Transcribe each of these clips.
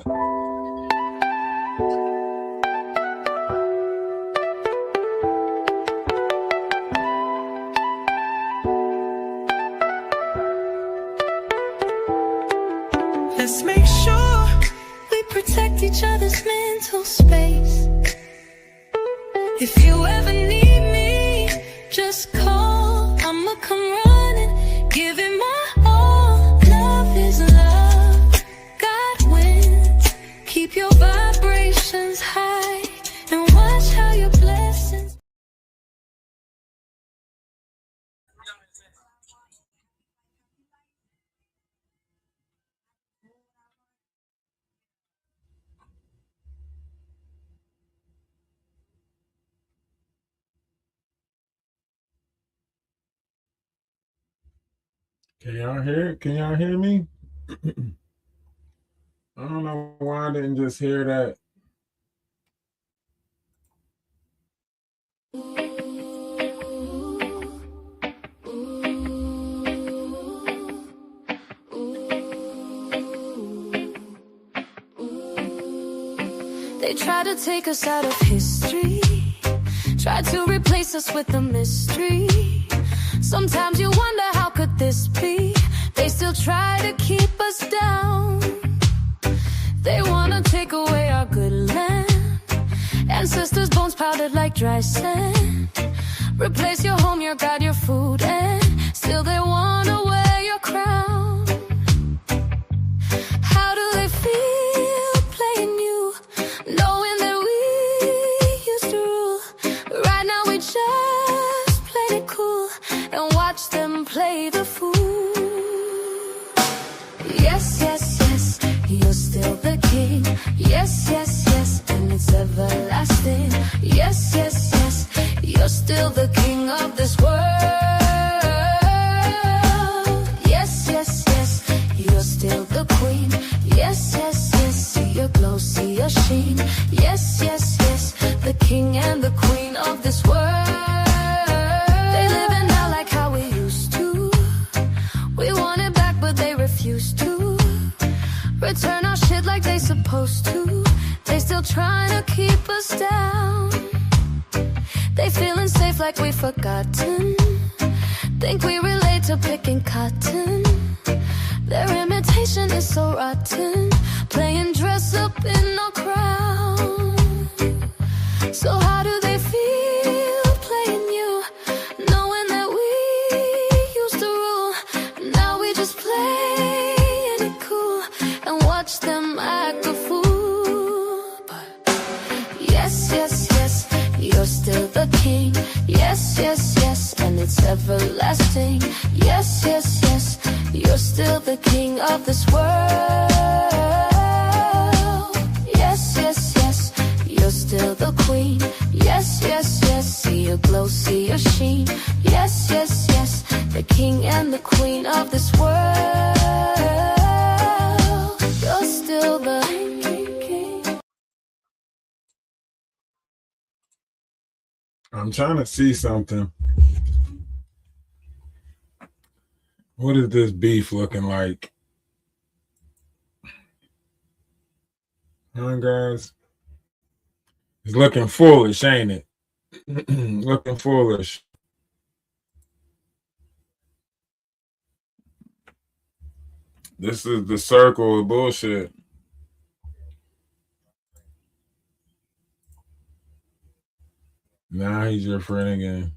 Let's make sure we protect each other's mental space. If you ever need me, just call. I'ma come running, give it my all. Love is love, God wins. Keep your vibrations high and watch how your blessings. Can y'all hear? Can y'all hear me? I don't know why I didn't just hear that. They try to take us out of history, try to replace us with a mystery. Sometimes you wonder, how could this be? They still try to keep us down. They wanna take away our good land, ancestors' bones powdered like dry sand. Replace your home, your God, your food, and still they wanna wear your crown. How do they feel playing you, knowing that we used to rule? Right now we just played it cool and watch them play the fool. Yes, yes, yes, you're still the king. Yes, yes, yes, and it's everlasting. Yes, yes, yes, you're still the king of this world. Yes, yes, yes, you're still the queen. Yes, yes, yes, see your glow, see your sheen. Yes, yes, yes, the king and the queen of this world. They live it now like how we used to. We want it back but they refuse to. Return our shit like they supposed to. They still trying to keep us down. They feeling safe like we forgotten. Think we relate to picking cotton. Their imitation is so rotten, playing dress up in our crown. So how do they feel playing you, knowing that we used to rule? Now we just playing it cool and watch them act a fool. But yes, yes, yes, you're still the king. Yes, yes, yes, and it's everlasting. Yes, yes, yes, you're still the king of this world. Yes, yes, yes, you're still the queen. Yes, yes, yes, see your glow, see your sheen. Yes, yes, yes, the king and the queen of this world. You're still the king. I'm trying to see something. What is this beef looking like? Huh, guys? It's looking foolish, ain't it? Looking foolish. This is the circle of bullshit. Now he's your friend again.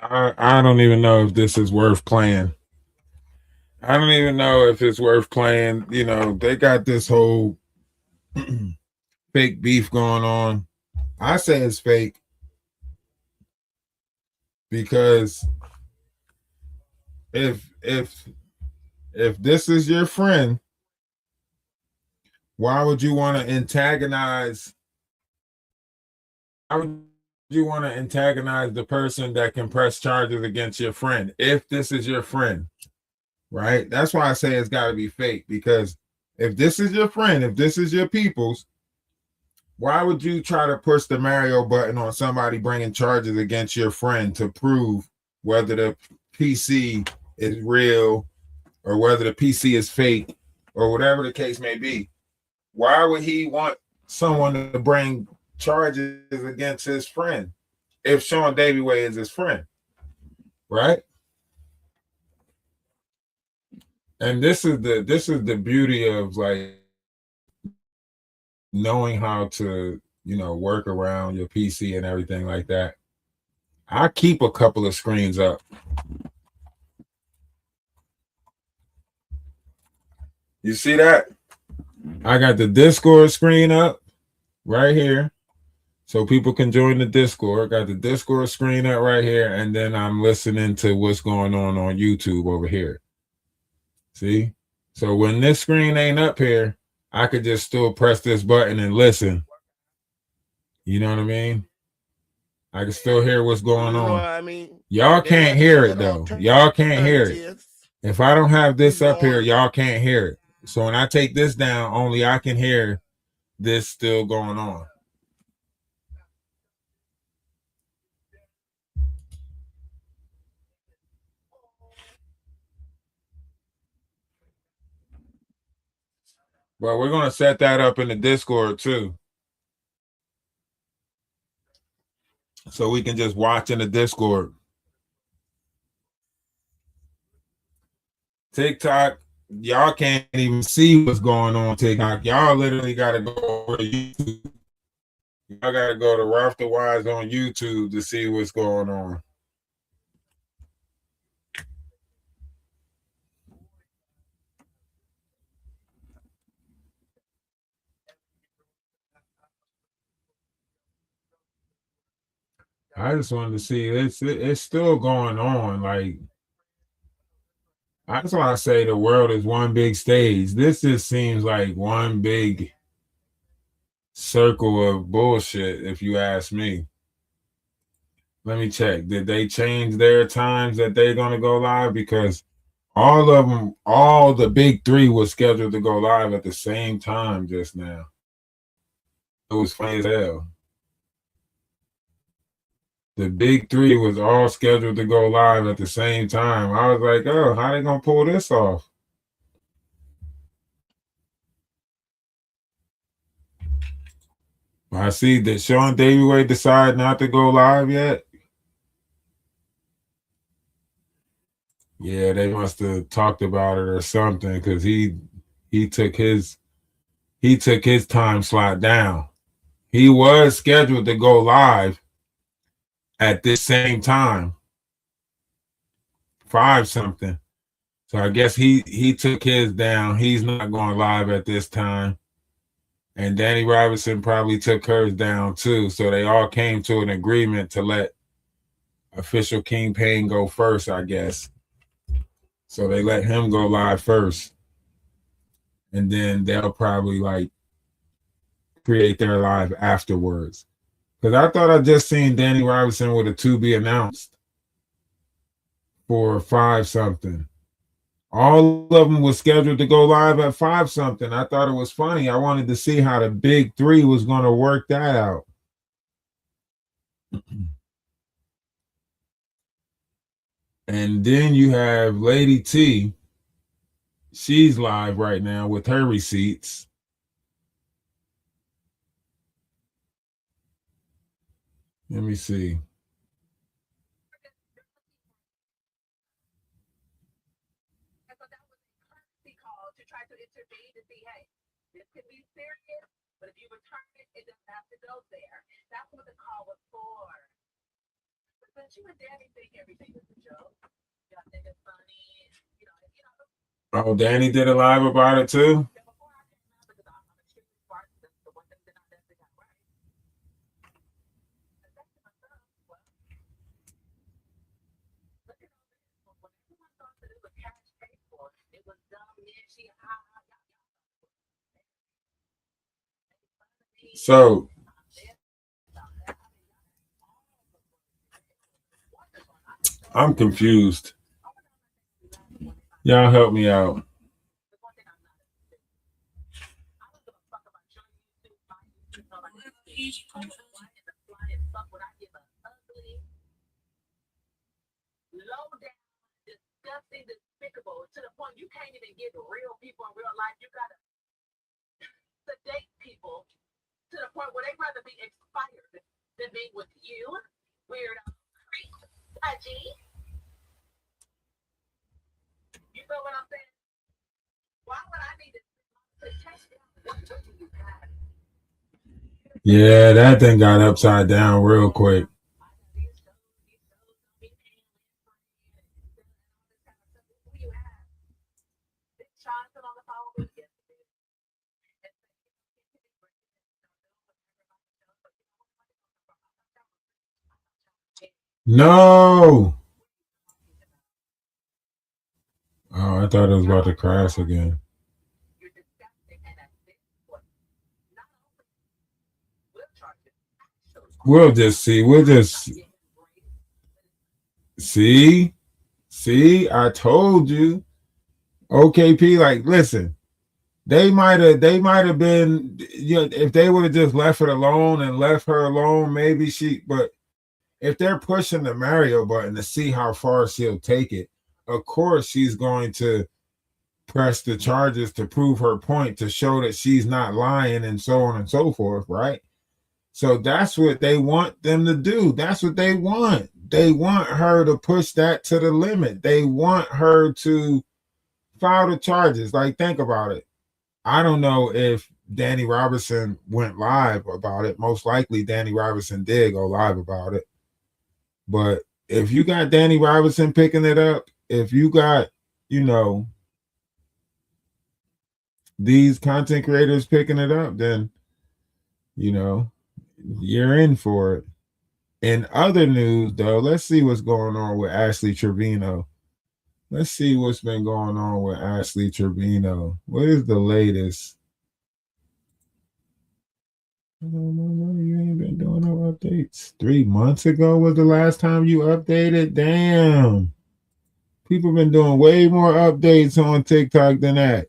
I don't even know if this is worth playing. I don't even know if it's worth playing. You know, they got this whole fake beef going on. I say it's fake because if if this is your friend, why would you want to antagonize? Why would you want to antagonize the person that can press charges against your friend? If this is your friend, right? That's why I say it's got to be fake. Because if this is your friend, if this is your people's, why would you try to push the Mario button on somebody bringing charges against your friend to prove whether the PC is real or whether the PC is fake or whatever the case may be? Why would he want someone to bring charges against his friend if Sean DaWise is his friend, right? And this is the beauty of like knowing how to, work around your PC and everything like that. I keep a couple of screens up. You see that? I got the Discord screen up right here. So people can join the Discord. Got the Discord screen up right here. And then I'm listening to what's going on YouTube over here. See? So when this screen ain't up here, I could just still press this button and listen. You know what I mean? I can still hear what's going on. I mean? Y'all can't hear it though. Y'all can't hear it. If I don't have this up here, y'all can't hear it. So when I take this down, only I can hear this still going on. Well, we're going to set that up in the Discord too. So we can just watch in the Discord. TikTok, y'all can't even see what's going on TikTok. Y'all literally got to go over to YouTube. Y'all got to go to Ralph DaWise on YouTube to see what's going on. I just wanted to see it's still going on. Like, that's why I say the world is one big stage. This just seems like one big circle of bullshit, if you ask me. Let me check. Did they change their times that they're gonna go live? Because all of them, all the big three was scheduled to go live at the same time just now. It was funny as hell. The big three was all scheduled to go live at the same time. I was like, oh, how they gonna pull this off? I see that Sean DaWise decided not to go live yet. Yeah, they must have talked about it or something because he took his time slot down. He was scheduled to go live at this same time, 5 something. So I guess he took his down. He's not going live at this time. And Danny Robinson probably took hers down too. So they all came to an agreement to let official King Payne go first, I guess. So they let him go live first. And then they'll probably like create their live afterwards. Because I thought I just seen Danny Robinson with a to be announced for 5 something. All of them was scheduled to go live at 5 something. I thought it was funny. I wanted to see how the big three was going to work that out. And then you have Lady T. She's live right now with her receipts. Let me see. Oh, Danny did a live about it too? So I'm confused. Y'all help me out. Yeah, that thing got upside down real quick. No. Oh, I thought it was about to crash again. We'll just see. We'll just see. See, I told you. OKP, like, listen, they might have been, you know, if they would have just left it alone and left her alone, maybe but if they're pushing the Mario button to see how far she'll take it, of course she's going to press the charges to prove her point, to show that she's not lying and so on and so forth, right? So that's what they want them to do. That's what they want. They want her to push that to the limit. They want her to file the charges. Like, think about it. I don't know if Danny Robinson went live about it. Most likely Danny Robinson did go live about it. But if you got Danny Robinson picking it up, if you got, you know, these content creators picking it up, then, you know, you're in for it. In other news, though, let's see what's going on with Ashley Trevino. Let's see what's been going on with Ashley Trevino. What is the latest? You ain't been doing no updates. 3 months ago was the last time you updated? Damn. People been doing way more updates on TikTok than that.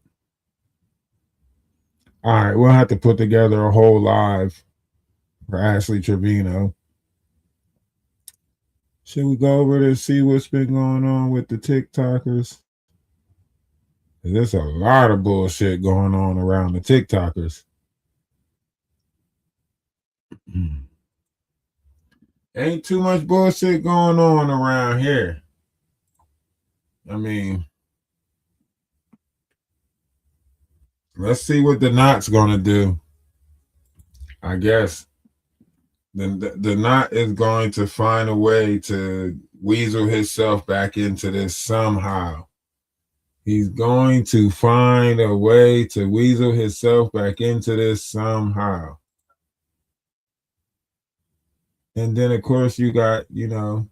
All right, we'll have to put together a whole live for Ashley Trevino. Should we go over to see what's been going on with the TikTokers? There's a lot of bullshit going on around the TikTokers. Ain't too much bullshit going on around here. I mean, let's see what the knot's gonna do. I guess the knot is going to find a way to weasel himself back into this somehow. He's going to find a way to weasel himself back into this somehow. And then, of course, you got, you know,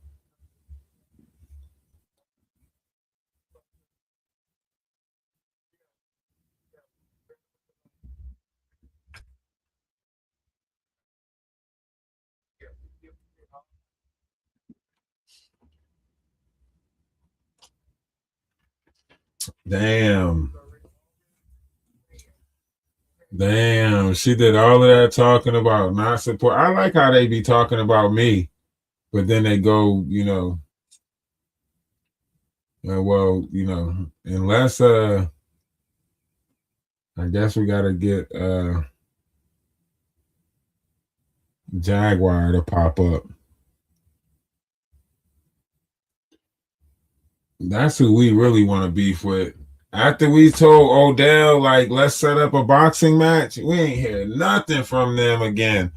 damn. Damn, she did all of that talking about not support. I like how they be talking about me, but then they go, you know, well, you know, unless I guess we gotta get Jaguar to pop up. That's who we really want to beef with. After we told Odell, like, let's set up a boxing match, we ain't hear nothing from them again.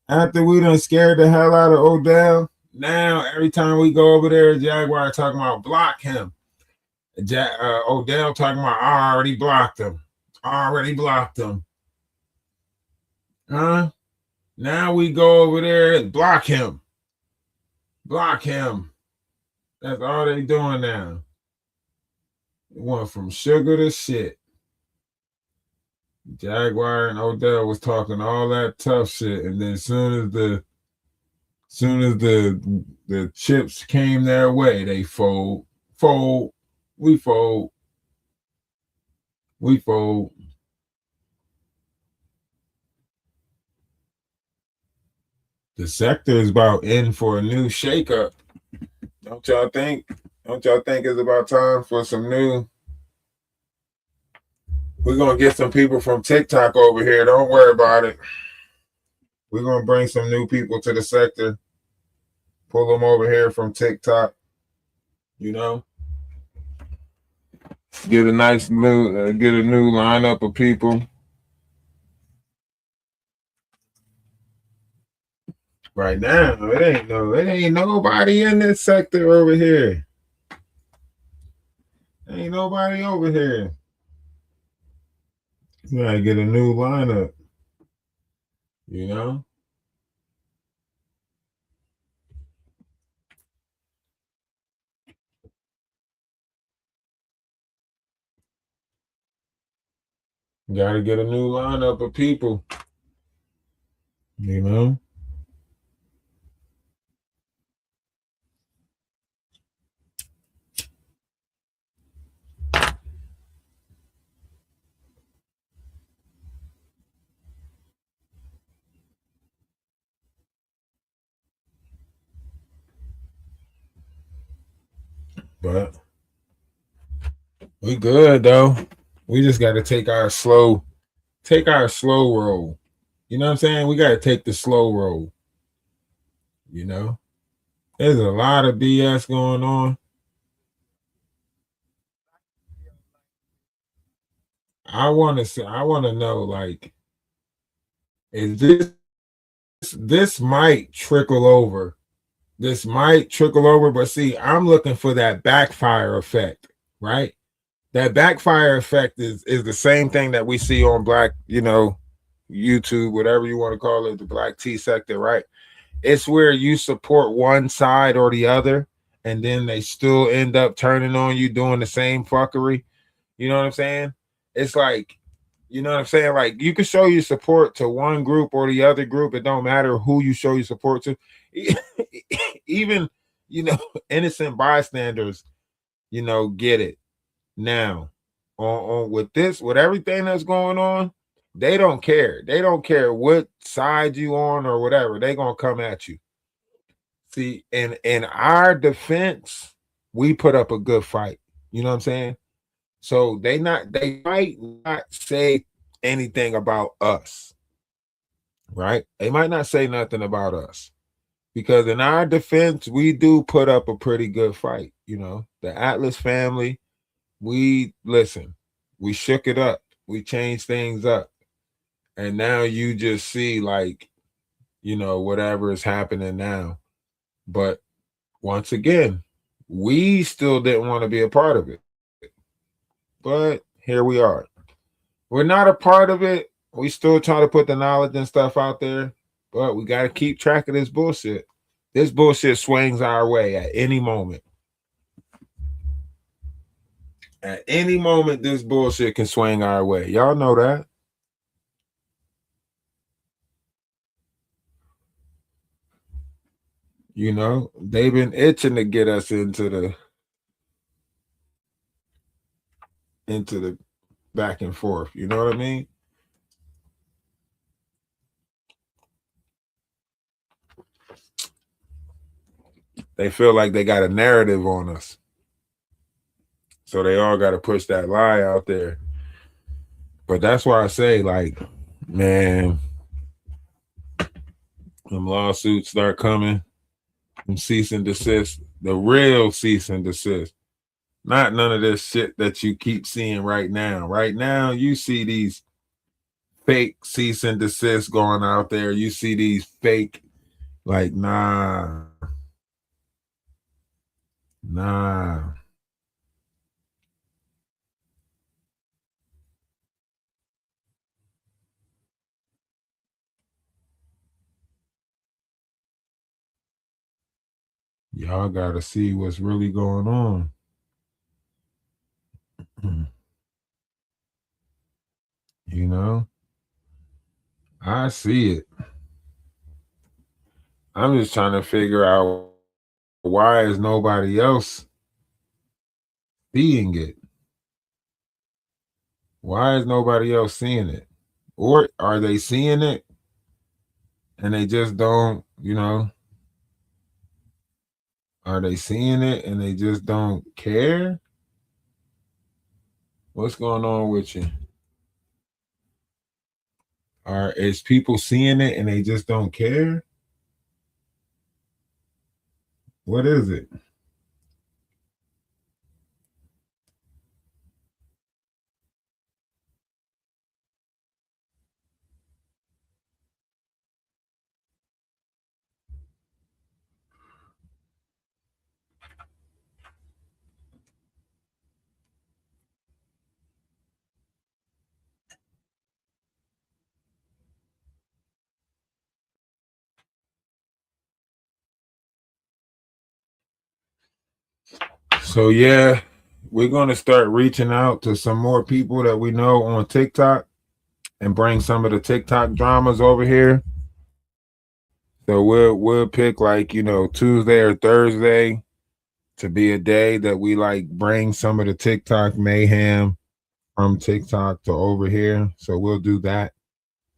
After we done scared the hell out of Odell, now every time we go over there, Jaguar talking about block him. Odell talking about, I already blocked him. Already blocked him. Huh? Now we go over there and block him. Block him. That's all they doing now. It went from sugar to shit. Jaguar and Odell was talking all that tough shit, and then soon as the chips came their way, they fold, we fold, we fold. The sector is about in for a new shakeup. Don't y'all think? Don't y'all think it's about time for some new? We're gonna get some people from TikTok over here. Don't worry about it. We're gonna bring some new people to the sector. Pull them over here from TikTok. You know, get a new lineup of people. Right now, it ain't nobody in this sector over here. Ain't nobody over here. You gotta get a new lineup. You know? Gotta get a new lineup of people. You know? But we good though. We just gotta take our slow roll. You know what I'm saying? We gotta take the slow roll. You know? There's a lot of BS going on. I wanna know, like, is this might trickle over. This might trickle over, but see, I'm looking for that backfire effect, right? That backfire effect is the same thing that we see on Black, YouTube, whatever you want to call it, the Black T sector, right? It's where you support one side or the other, and then they still end up turning on you doing the same fuckery. You know what I'm saying? It's like, you know what I'm saying? Like, you can show your support to one group or the other group. It don't matter who you show your support to. Even, innocent bystanders, get it. Now, on with everything that's going on, they don't care. They don't care what side you on or whatever. They gonna come at you. See, in our defense, we put up a good fight. You know what I'm saying? So they might not say anything about us, right? They might not say nothing about us. Because in our defense, we do put up a pretty good fight. The Atlas family, we shook it up. We changed things up. And now you just see, like, whatever is happening now. But once again, we still didn't want to be a part of it. But here we are. We're not a part of it. We still try to put the knowledge and stuff out there, but we got to keep track of this bullshit. This bullshit swings our way at any moment. At any moment, this bullshit can swing our way. Y'all know that. They've been itching to get us into the back and forth. You know what I mean? They feel like they got a narrative on us. So they all got to push that lie out there. But that's why I say, like, man, them lawsuits start coming, them cease and desist, the real cease and desist. Not none of this shit that you keep seeing right now. Right now, you see these fake cease and desist going out there. You see these fake, like, nah. Y'all got to see what's really going on. You know, I see it. I'm just trying to figure out why is nobody else seeing it? Why is nobody else seeing it? Or are they seeing it and they just don't, are they seeing it and they just don't care? What's going on with you? Are is people seeing it and they just don't care? What is it? So yeah, we're gonna start reaching out to some more people that we know on TikTok and bring some of the TikTok dramas over here. So we'll pick like, Tuesday or Thursday to be a day that we like bring some of the TikTok mayhem from TikTok to over here. So we'll do that.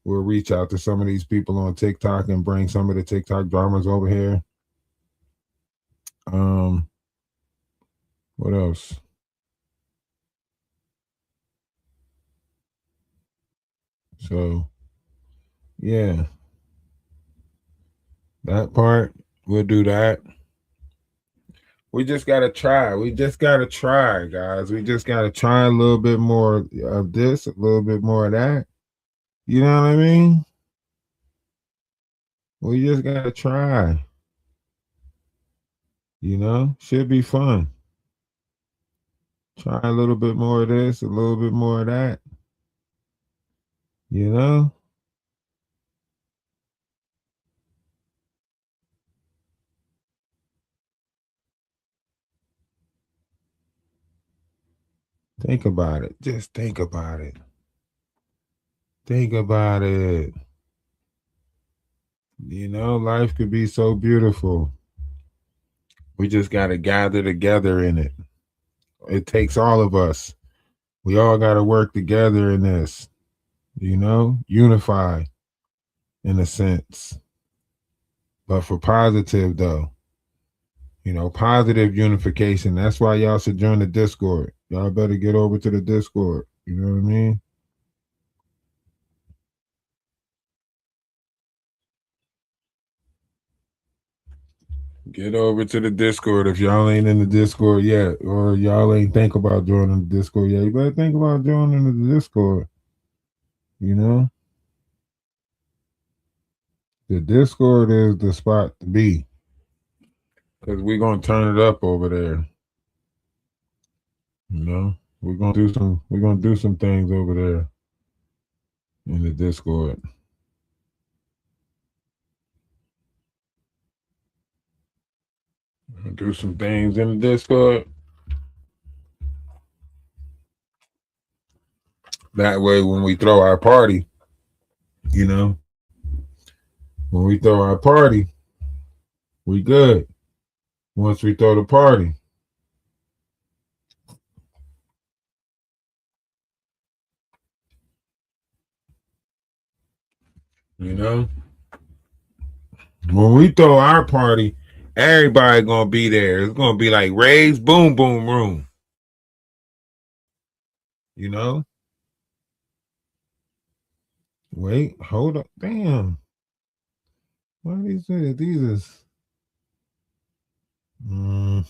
We'll reach out to some of these people on TikTok and bring some of the TikTok dramas over here. Um, what else? So yeah, that part we'll do that. We just gotta try. We just gotta try, guys. We just gotta try a little bit more of this, a little bit more of that. You know what I mean? We just gotta try. Should be fun. Try a little bit more of this, a little bit more of that. You know? Think about it. Just think about it. Think about it. Life could be so beautiful. We just got to gather together in it. It takes all of us. We all got to work together in this, unify in a sense. But for positive, though, positive unification. That's why y'all should join the Discord. Y'all better get over to the Discord. You know what I mean? Get over to the Discord if y'all ain't in the Discord yet, or y'all ain't think about joining the Discord yet. You better think about joining the Discord. You know, the Discord is the spot to be because we're gonna turn it up over there. We're gonna do some things over there in the Discord. Do some things in the Discord. That way, when we throw our party, you know, when we throw our party, we good. Once we throw the party, you know, when we throw our party, everybody gonna be there. It's gonna be like Ray's Boom Boom Room. You know. Wait, hold up, damn. What did he say? These is. I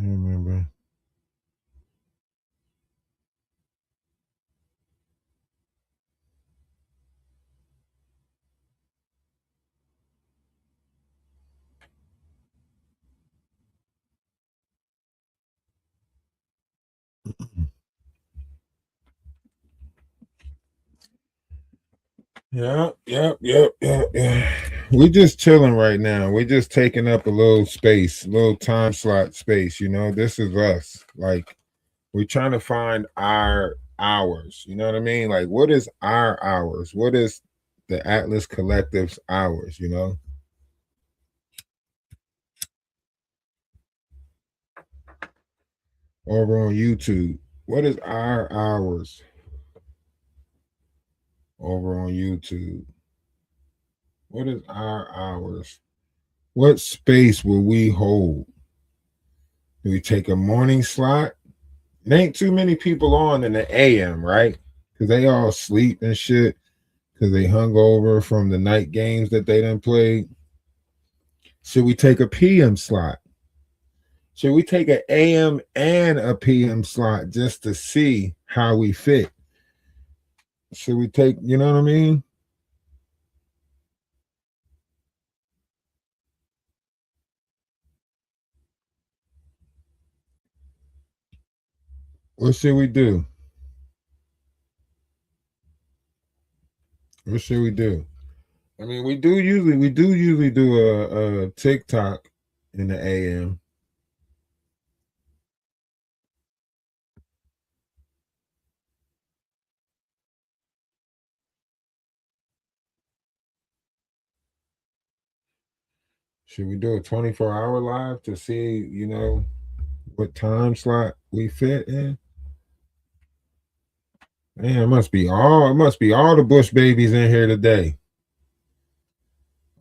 remember. Yeah. We're just chilling right now. We're just taking up a little space, a little time slot space. This is us. Like We're trying to find our hours. You know what I mean? Like, what is our hours? What is the Atlas Collective's hours? You know? Over on YouTube. What is our hours over on YouTube? What is our hours? What space will we hold? Do we take a morning slot? There ain't too many people on in the AM, right? Because they all sleep and shit. Because they hung over from the night games that they done played. Should we take a PM slot? Should we take an AM and a PM slot just to see how we fit? Should we take, you know what I mean? What should we do? What should we do? I mean, we do usually do a TikTok in the AM. Should we do a 24-hour live to see, what time slot we fit in? Man, it must be all the Bush babies in here today.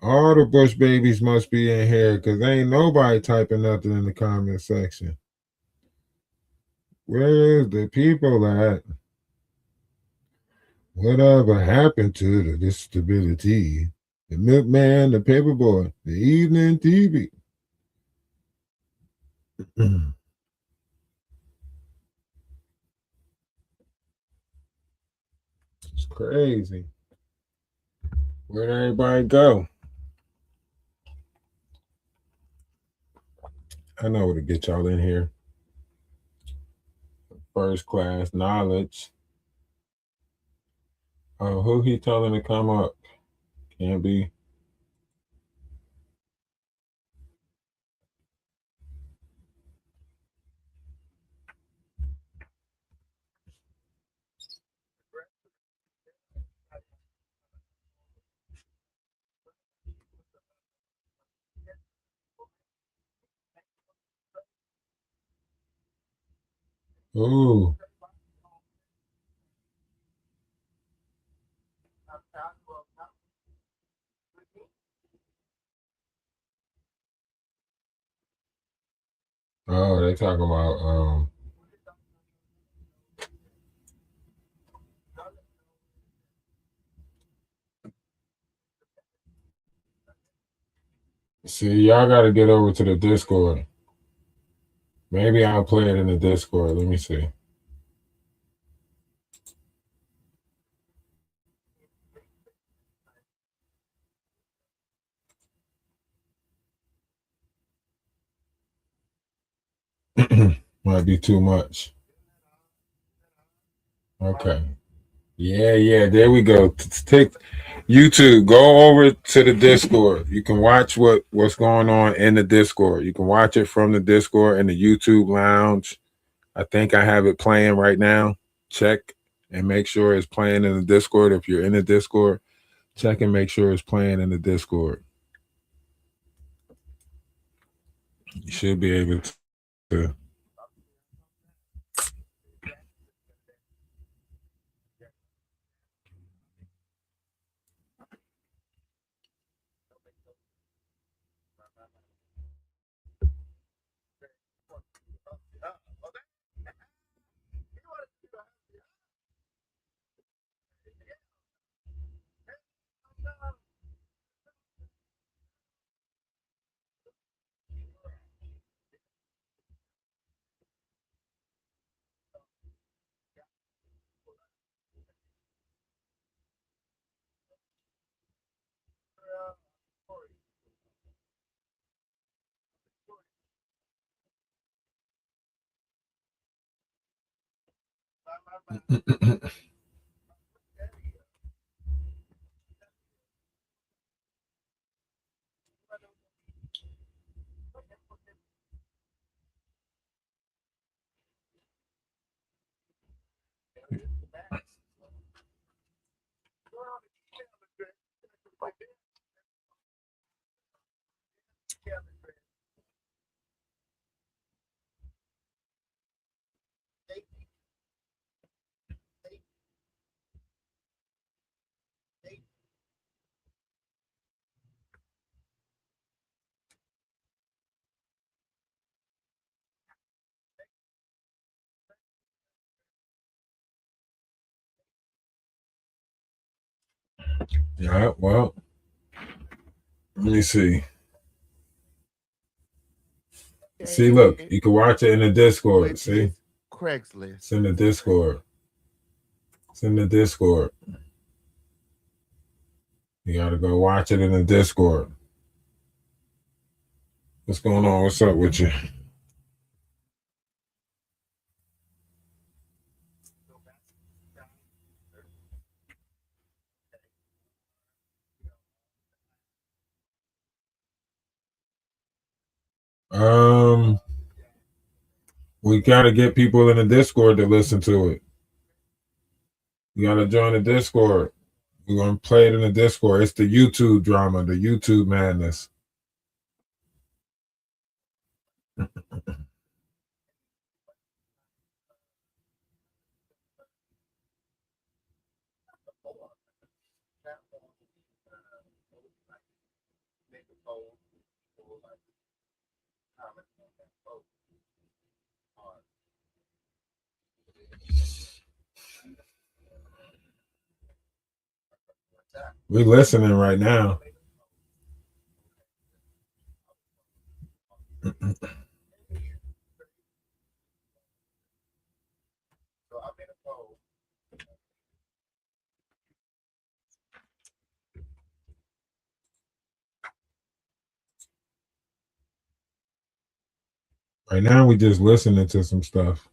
All the Bush babies must be in here because ain't nobody typing nothing in the comment section. Where's the people at? Whatever happened to the stability? The milkman, the paperboy, the evening TV. It's crazy. Where'd everybody go? I know what to get y'all in here. First class knowledge. Oh, who he telling to come up? Can't be. Ooh. Oh, they talk about see, y'all gotta get over to the Discord. Maybe I'll play it in the Discord. Let me see. Might be too much. Okay. Yeah. There we go. Take YouTube. Go over to the Discord. You can watch what's going on in the Discord. You can watch it from the Discord in the YouTube lounge. I think I have it playing right now. Check and make sure it's playing in the Discord. If you're in the Discord, check and make sure it's playing in the Discord. You should be able to. Yeah, well, let me see. See, look, you can watch it in the Discord. See, Craigslist. it's in the Discord. It's in the Discord. You gotta go watch it in the Discord. What's going on? What's up with you? Um, we gotta get people in the Discord to listen to it. You gotta join the Discord. We're gonna play it in the Discord. It's the YouTube drama, the YouTube madness. We're listening right now. Right now, we just listening to some stuff.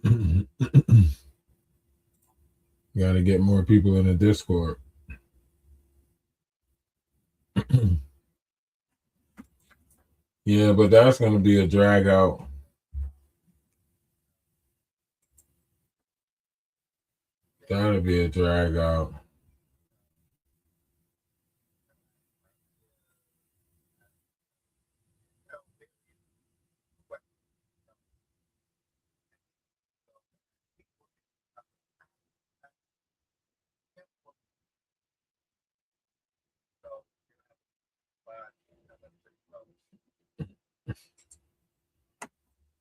You got to get more people in the Discord. Yeah, but that's going to be a drag out. That'll be a drag out.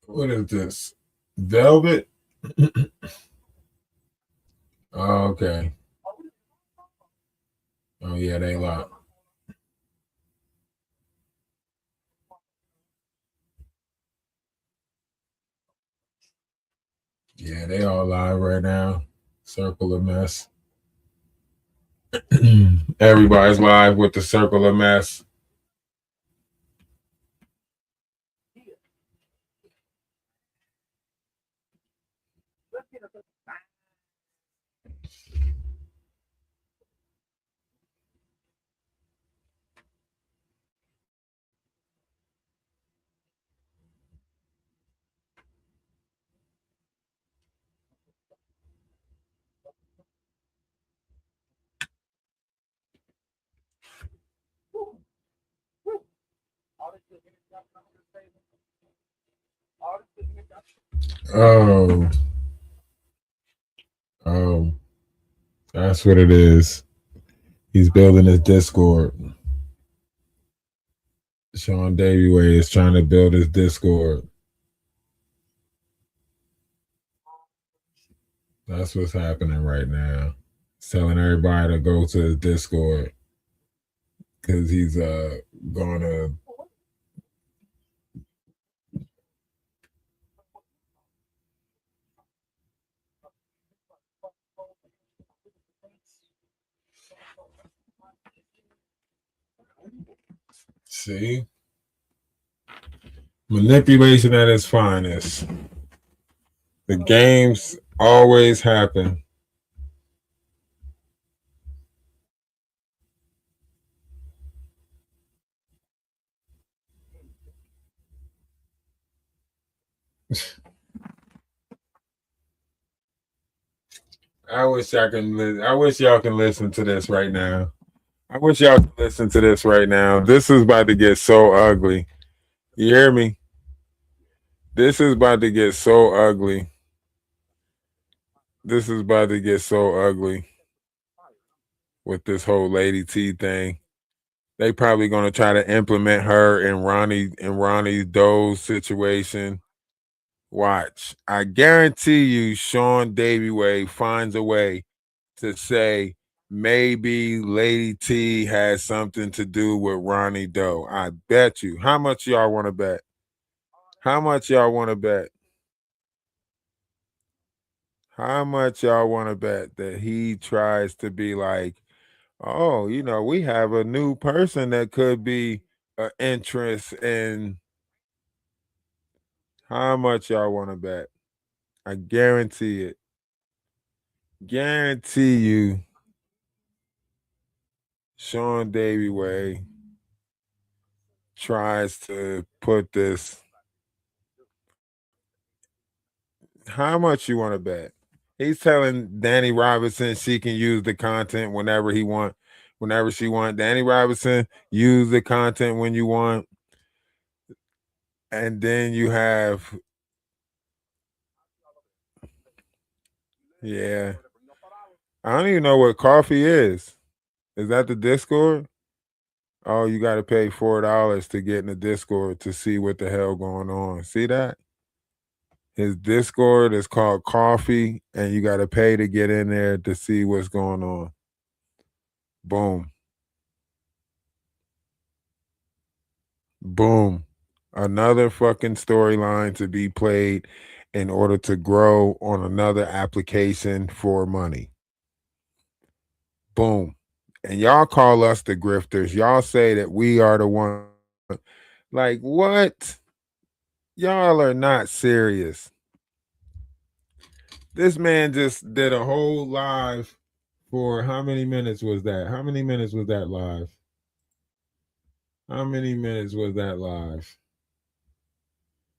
What is this? Velvet? Oh, okay. Oh, yeah, they locked. Yeah, they all live right now. Circle of Mess. Everybody's live with the Circle of Mess. Oh, oh, that's what it is. He's building his Discord. Sean Davyway is trying to build his Discord. That's what's happening right now. He's telling everybody to go to his Discord because he's going to. See? Manipulation at its finest. The games always happen. I wish y'all can listen to this right now. I wish y'all could listen to this right now. This is about to get so ugly. You hear me? This is about to get so ugly. this is about to get so ugly with this whole Lady T thing. They probably gonna try to implement her in Ronnie Doe's situation. Watch. I guarantee you Sean Davyway finds a way to say maybe Lady T has something to do with Ronnie Doe. I bet you. How much y'all want to bet? How much y'all want to bet? How much y'all want to bet that he tries to be like, oh, we have a new person that could be an interest in. How much y'all want to bet? I guarantee it. Guarantee you, Sean Davyway tries to put this. How much you want to bet? He's telling Danny Robinson she can use the content whenever he want, whenever she want. Danny Robinson, use the content when you want. And then you have, yeah. I don't even know what coffee is. Is that the Discord? Oh, you got to pay $4 to get in the Discord to see what the hell going on. See that? His Discord is called Coffee, and you got to pay to get in there to see what's going on. Boom. Boom. Another fucking storyline to be played in order to grow on another application for money. Boom. And y'all call us the grifters. Y'all say that we are the one. Like, what? Y'all are not serious. This man just did a whole live for how many minutes was that? How many minutes was that live? How many minutes was that live?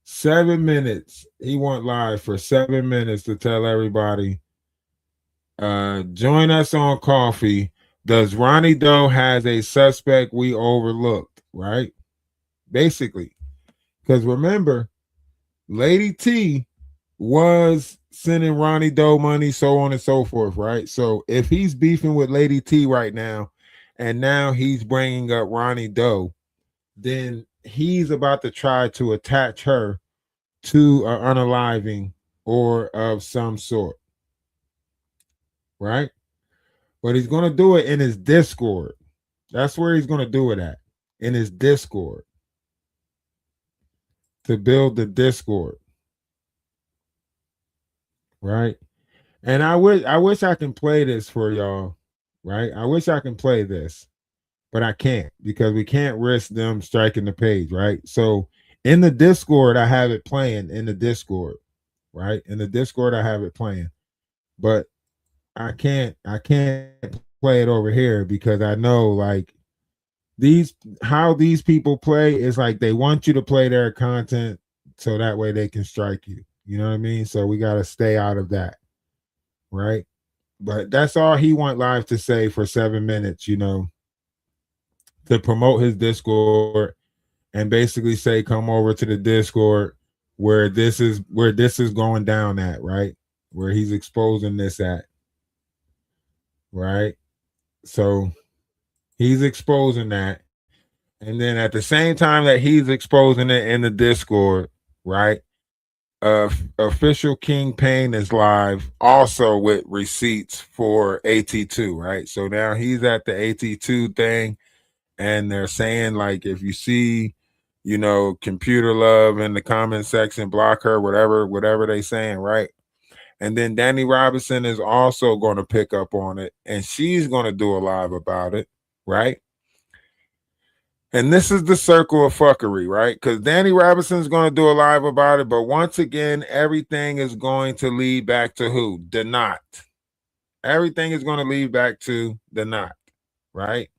7 minutes. He went live for 7 minutes to tell everybody, join us on Coffee. Does Ronnie Doe has a suspect we overlooked, right? Basically. Because remember, Lady T was sending Ronnie Doe money, so on and so forth, right? So if he's beefing with Lady T right now, and now he's bringing up Ronnie Doe, then he's about to try to attach her to an unaliving or of some sort, right? But he's going to do it in his Discord. That's where he's going to do it at, in his Discord, to build the Discord, right? And I wish I can play this for y'all, right? I wish I can play this, but I can't because we can't risk them striking the page, right? So in the Discord, I have it playing in the Discord, right? In the Discord, I have it playing, but I can't play it over here because I know like how these people play is like they want you to play their content so that way they can strike you. You know what I mean? So we got to stay out of that, right? But that's all he want live to say for 7 minutes, to promote his Discord and basically say come over to the Discord where this is going down at, right? Where he's exposing this at, right? So he's exposing that. And then at the same time that he's exposing it in the Discord, right? Official King Payne is live also with receipts for AT2, right? So now he's at the AT2 thing, and they're saying like if you see, computer love in the comment section, block her, whatever they saying, right? And then Danny Robinson is also going to pick up on it, and she's going to do a live about it, right? And this is the circle of fuckery, right? Because Danny Robinson's going to do a live about it, but once again, everything is going to lead back to who? The Knot. Everything is going to lead back to the Knot, right?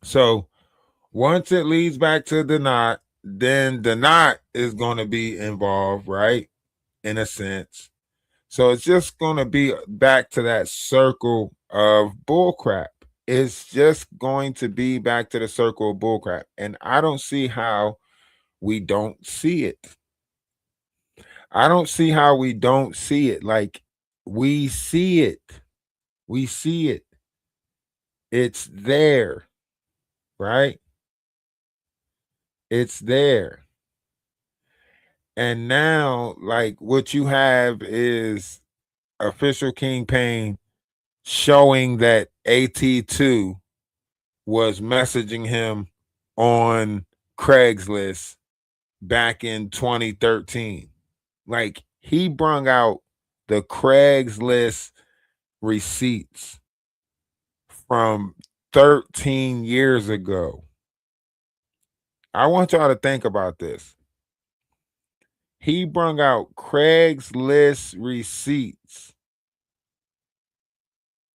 So once it leads back to the Knot, then the Knot is going to be involved, right? In a sense. So it's just going to be back to that circle of bullcrap. It's just going to be back to the circle of bullcrap. And I don't see how we don't see it. I don't see how we don't see it. Like, we see it. We see it. It's there, right? It's there. And now, like, what you have is official King Payne showing that AT2 was messaging him on Craigslist back in 2013. Like, he brung out the Craigslist receipts from 13 years ago. I want y'all to think about this. He brung out Craigslist receipts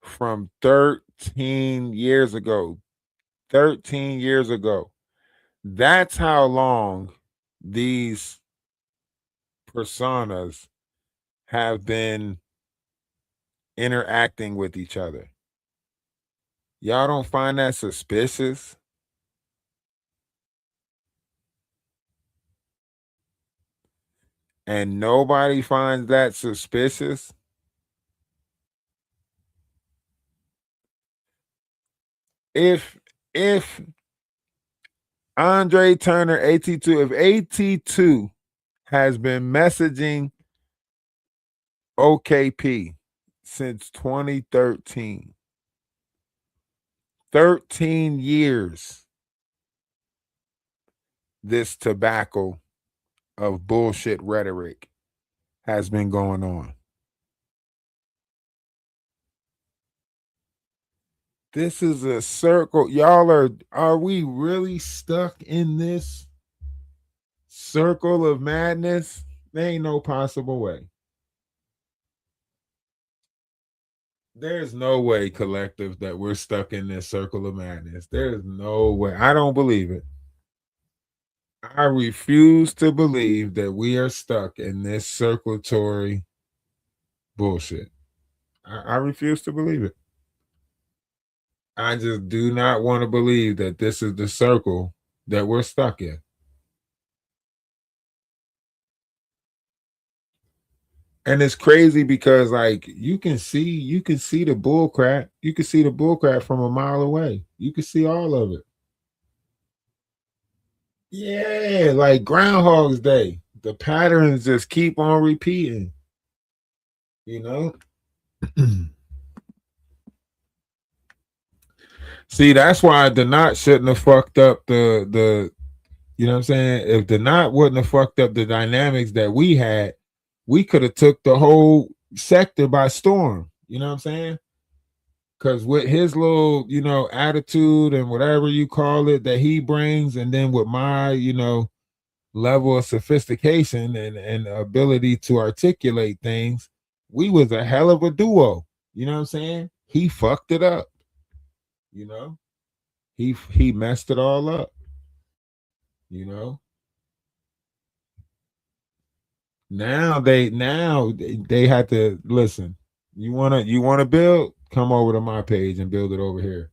from 13 years ago. 13 years ago. That's how long these personas have been interacting with each other. Y'all don't find that suspicious? And nobody finds that suspicious? If Andre Turner AT2, if AT2 has been messaging OKP since 2013, 13 years, this tobacco of bullshit rhetoric has been going on. This is a circle. Y'all are we really stuck in this circle of madness? There ain't no possible way. There's no way, collective, that we're stuck in this circle of madness. There's no way. I don't believe it. I refuse to believe that we are stuck in this circulatory bullshit. I refuse to believe it. I just do not want to believe that this is the circle that we're stuck in. And it's crazy because, like, you can see the bull crap. You can see the bull crap from a mile away. You can see all of it. Yeah, like Groundhog's Day. The patterns just keep on repeating. You know? See, that's why the knot shouldn't have fucked up the you know what I'm saying? If the knot wouldn't have fucked up the dynamics that we had, we could have took the whole sector by storm. You know what I'm saying? Because with his little, attitude and whatever you call it that he brings, and then with my, level of sophistication and ability to articulate things, we was a hell of a duo. You know what I'm saying? He fucked it up. He messed it all up. Now they had to listen. You wanna build? Come over to my page and build it over here.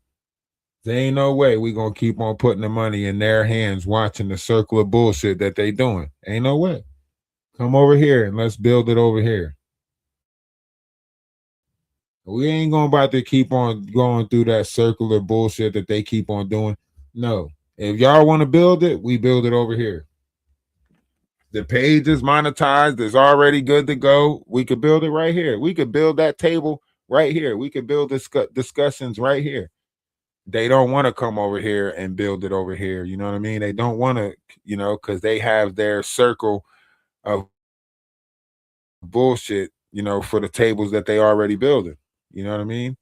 There ain't no way we gonna keep on putting the money in their hands, watching the circle of bullshit that they doing. Ain't no way. Come over here and let's build it over here. We ain't gonna about to keep on going through that circular bullshit that they keep on doing. No. If y'all want to build it, we build it over here. The page is monetized. It's already good to go. We could build it right here. We could build that table right here. We could build discussions right here. They don't want to come over here and build it over here. You know what I mean? They don't want to, because they have their circle of bullshit, for the tables that they already building. You know what I mean?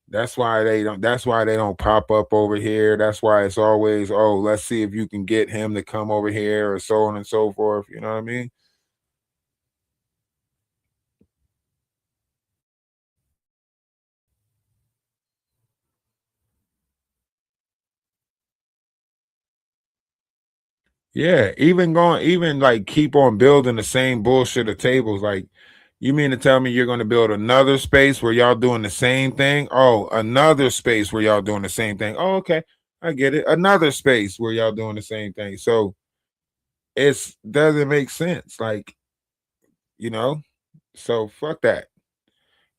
That's why they don't pop up over here. That's why it's always, oh, let's see if you can get him to come over here, or so on and so forth. You know what I mean? Yeah, even like keep on building the same bullshit of tables. Like, you mean to tell me you're going to build another space where y'all doing the same thing? Oh, another space where y'all doing the same thing. Oh, okay. I get it. Another space where y'all doing the same thing. So it doesn't make sense. Like, you know? So fuck that.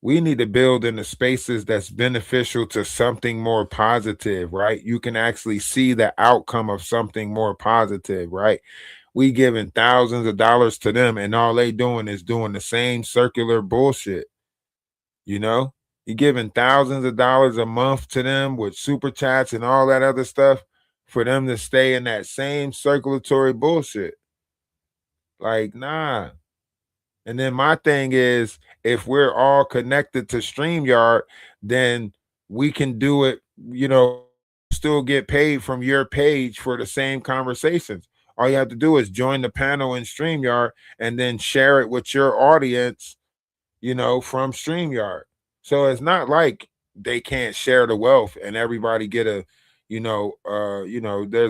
We need to build in the spaces that's beneficial to something more positive, right? You can actually see the outcome of something more positive, right? We giving thousands of dollars to them and all they doing is doing the same circular bullshit, you know? You're giving thousands of dollars a month to them with super chats and all that other stuff for them to stay in that same circulatory bullshit. Like, nah. And then my thing is, if we're all connected to StreamYard, then we can do it, still get paid from your page for the same conversations. All you have to do is join the panel in StreamYard and then share it with your audience, from StreamYard. So it's not like they can't share the wealth and everybody get there's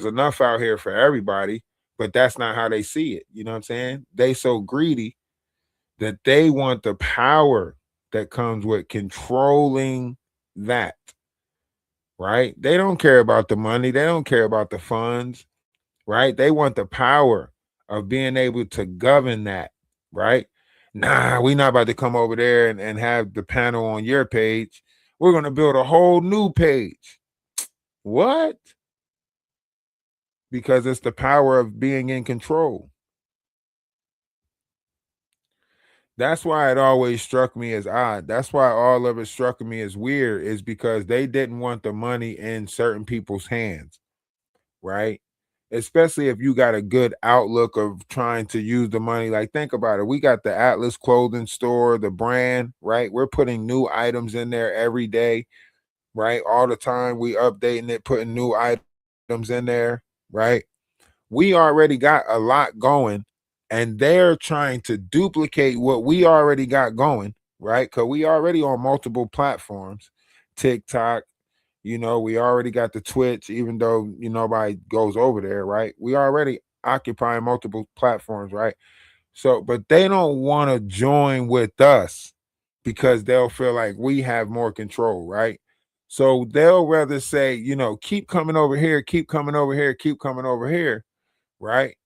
enough out here for everybody, but that's not how they see it. You know what I'm saying? They so greedy that they want the power that comes with controlling that, right? They don't care about the money, they don't care about the funds, right? They want the power of being able to govern that, right? Nah, we not about to come over there and have the panel on your page. We're going to build a whole new page. What? Because it's the power of being in control. That's why it always struck me as odd. That's why all of it struck me as weird, is because they didn't want the money in certain people's hands, right? Especially if you got a good outlook of trying to use the money. Like, think about it. We got the Atlas clothing store, the brand, right? We're putting new items in there every day, right? All the time. We updating it, putting new items in there, right? We already got a lot going, and they're trying to duplicate what we already got going, right? Because we already on multiple platforms, TikTok, we already got the Twitch, even though nobody goes over there, right? We already occupying multiple platforms, right? So, but they don't want to join with us because they'll feel like we have more control, right? So they'll rather say, keep coming over here, keep coming over here, keep coming over here, right?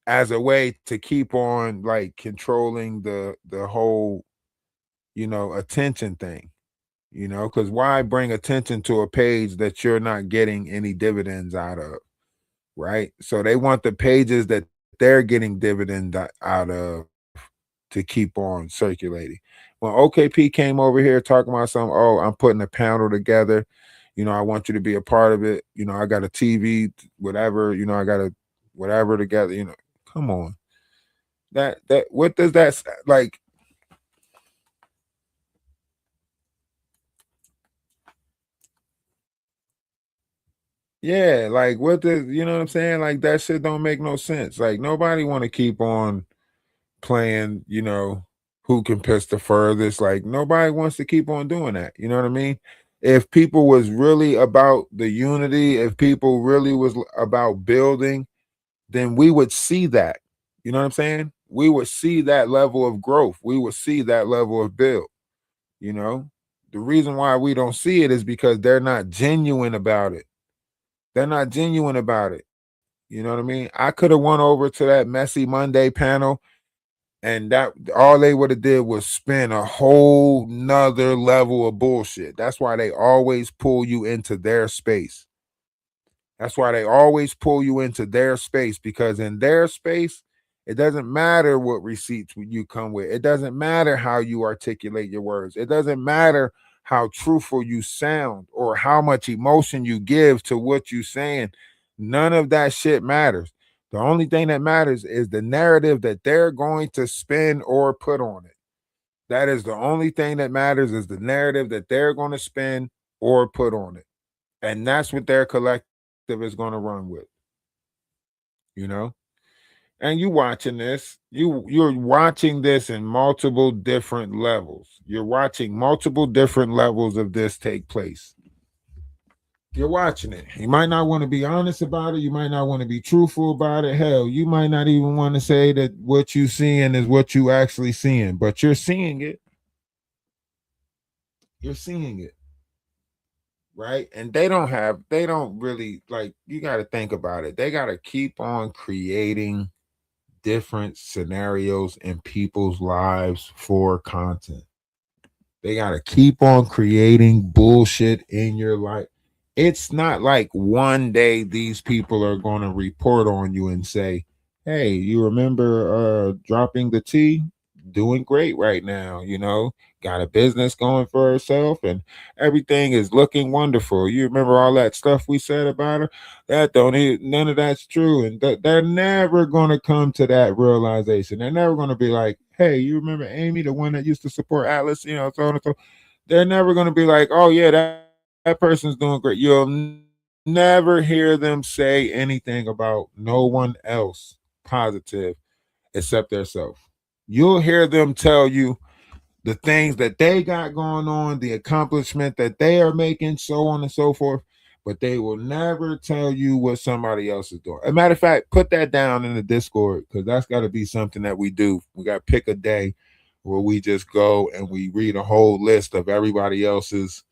As a way to keep on like controlling the whole, attention thing, because why bring attention to a page that you're not getting any dividends out of, right? So they want the pages that they're getting dividend out of to keep on circulating. When OKP came over here talking about something, oh, I'm putting a panel together, I want you to be a part of it. I got a TV, whatever, I got a whatever together, come on. That what does that like? Yeah, like what the you know what I'm saying? Like that shit don't make no sense. Like nobody want to keep on playing, who can piss the furthest. Like nobody wants to keep on doing that. You know what I mean? If people was really about the unity, if people really was about building, then we would see that. You know what I'm saying? We would see that level of growth. We would see that level of build, you know? The reason why we don't see it is because they're not genuine about it. They're not genuine about it. You know what I mean? I could have went over to that Messy Monday panel, and that all they would have did was spin a whole nother level of bullshit. That's why they always pull you into their space. That's why they always pull you into their space, because in their space, it doesn't matter what receipts you come with. It doesn't matter how you articulate your words. It doesn't matter how truthful you sound or how much emotion you give to what you're saying. None of that shit matters. The only thing that matters is the narrative that they're going to spin or put on it. That is the only thing that matters, is the narrative that they're going to spin or put on it. And that's what their collective is going to run with, you know? And you watching this, you're watching this in multiple different levels. You're watching multiple different levels of this take place. You're watching it. You might not want to be honest about it. You might not want to be truthful about it. Hell, you might not even want to say that what you seeing is what you actually seeing, but you're seeing it. You're seeing it. Right? And they don't really, like, you got to think about it. They got to keep on creating different scenarios in people's lives for content. They got to keep on creating bullshit in your life. It's not like one day these people are going to report on you and say, "Hey, you remember dropping the T? Doing great right now, got a business going for herself and everything is looking wonderful. You remember all that stuff we said about her? That don't none of that's true." And they're never going to come to that realization. They're never going to be like, "Hey, you remember Amy, the one that used to support Atlas, so on and so." They're never going to be like, "Oh yeah, that person's doing great." You'll never hear them say anything about no one else positive except themselves. You'll hear them tell you the things that they got going on, the accomplishment that they are making, so on and so forth. But they will never tell you what somebody else is doing. As a matter of fact, put that down in the Discord because that's got to be something that we do. We got to pick a day where we just go and we read a whole list of everybody else's,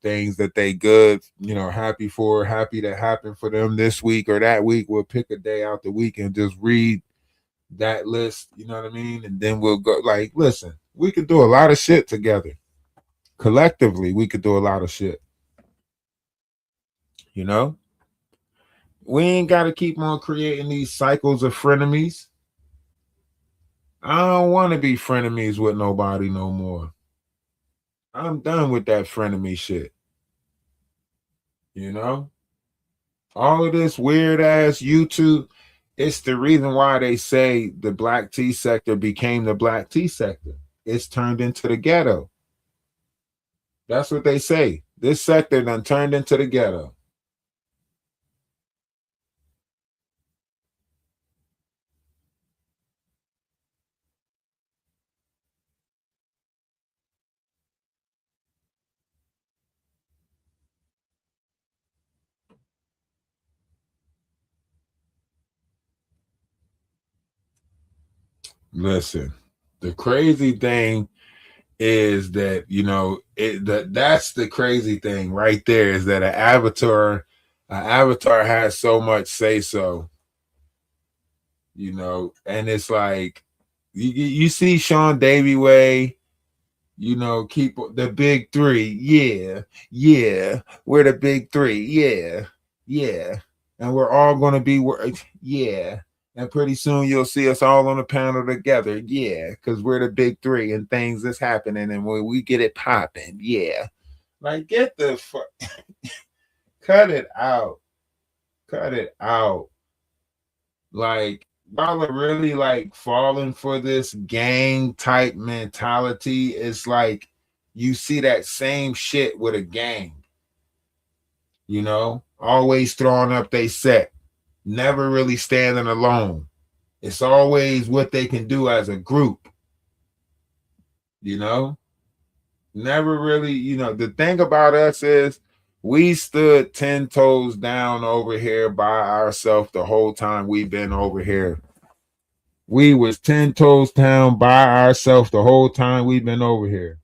things that they good, happy for, happy that happened for them this week or that week. We'll pick a day out the week and just read that list, you know what I mean? And then we'll go like, listen, we could do a lot of shit together. Collectively, we could do a lot of shit. You know? We ain't gotta keep on creating these cycles of frenemies. I don't want to be frenemies with nobody no more. I'm done with that frenemy shit. You know? All of this weird ass YouTube, it's the reason why they say the black tea sector became the black tea sector. It's turned into the ghetto. That's what they say. This sector done turned into the ghetto. Listen, the crazy thing is that that's the crazy thing right there is that an avatar has so much say so, and it's like you see Sean Davy Way, keep the big three, yeah, we're the big three, yeah, and we're all gonna be yeah. And pretty soon you'll see us all on the panel together. Yeah, because we're the big three and things is happening. And when we get it popping, yeah. Like, get the fuck. Cut it out. Cut it out. Like, y'all are really like falling for this gang type mentality. It's like you see that same shit with a gang, always throwing up they set, never really standing alone. It's always what they can do as a group, you know? Never really, the thing about us is we stood 10 toes down over here by ourselves the whole time we've been over here. We was 10 toes down by ourselves the whole time we've been over here.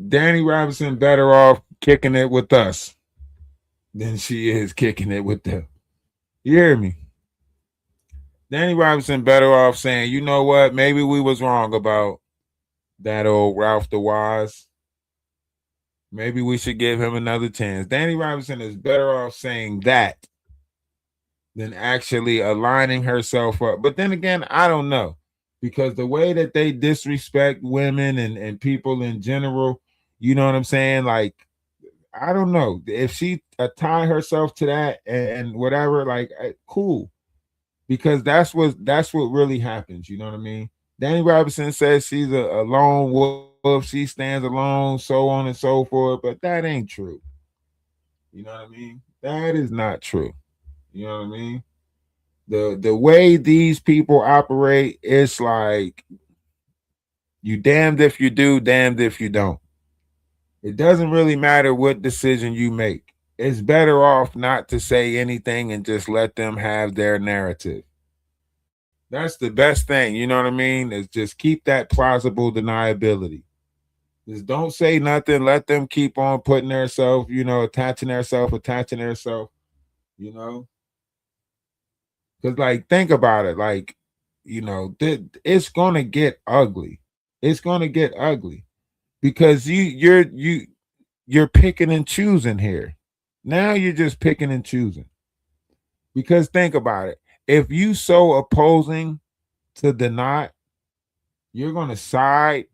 Danny Robinson better off kicking it with us than she is kicking it with them. You hear me? Danny Robinson better off saying, you know what, maybe we was wrong about that old Ralph DaWise. Maybe we should give him another chance. Danny Robinson is better off saying that than actually aligning herself up. But then again, I don't know. Because the way that they disrespect women and people in general, you know what I'm saying? Like, I don't know. If she tie herself to that and whatever, like, cool. Because that's what really happens. You know what I mean? Danny Robinson says she's a lone wolf. She stands alone, so on and so forth. But that ain't true. You know what I mean? That is not true. You know what I mean? The way these people operate, it's like you damned if you do, damned if you don't. It doesn't really matter what decision you make. It's better off not to say anything and just let them have their narrative. That's the best thing, you know what I mean? Is just keep that plausible deniability. Just don't say nothing. Let them keep on putting themselves, attaching themselves, you know. Because like, think about it. Like, it's gonna get ugly. It's gonna get ugly because you're picking and choosing here. Now you're just picking and choosing. Because think about it. If you so opposing to the knot, you're gonna side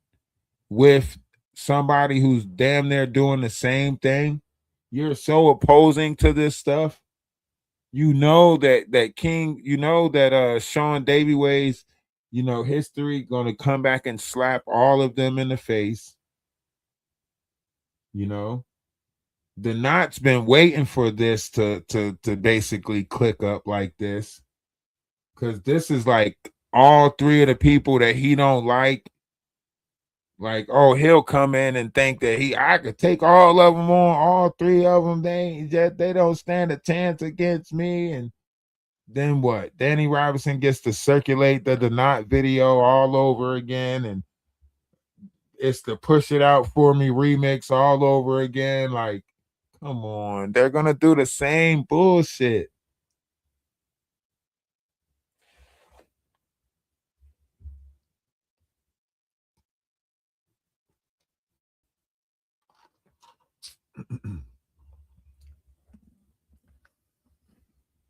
with somebody who's damn near doing the same thing. You're so opposing to this stuff. You know that King, that Sean Davy's, history gonna come back and slap all of them in the face. You know, the knot's been waiting for this to basically click up like this. Cause this is like all three of the people that he don't like, oh, he'll come in and think that I could take all of them on, all three of them. They don't stand a chance against me. And then what? Danny Robinson gets to circulate the Not video all over again, and it's the Push It Out For Me remix all over again. Like, come on, they're gonna do the same bullshit.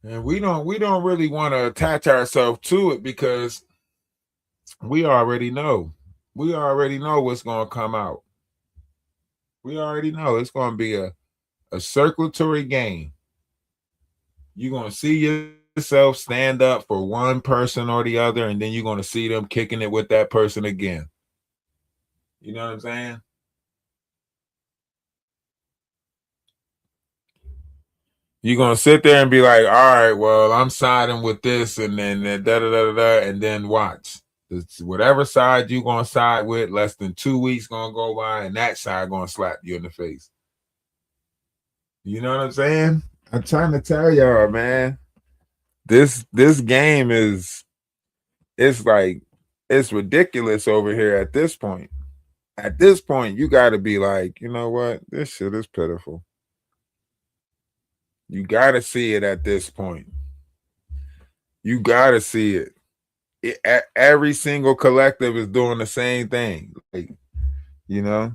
And we don't really want to attach ourselves to it because we already know. We already know what's gonna come out. We already know it's gonna be a circulatory game. You're gonna see yourself stand up for one person or the other, and then you're gonna see them kicking it with that person again. You know what I'm saying? You're gonna sit there and be like, all right, well, I'm siding with this, and then da da da da, and then watch. It's whatever side you gonna side with, less than 2 weeks gonna go by, and that side gonna slap you in the face. You know what I'm saying? I'm trying to tell y'all, man. This game it's like it's ridiculous over here at this point. At this point, you got to be like, you know what? This shit is pitiful. You got to see it at this point. You got to see it. Every single collective is doing the same thing. Like, you know,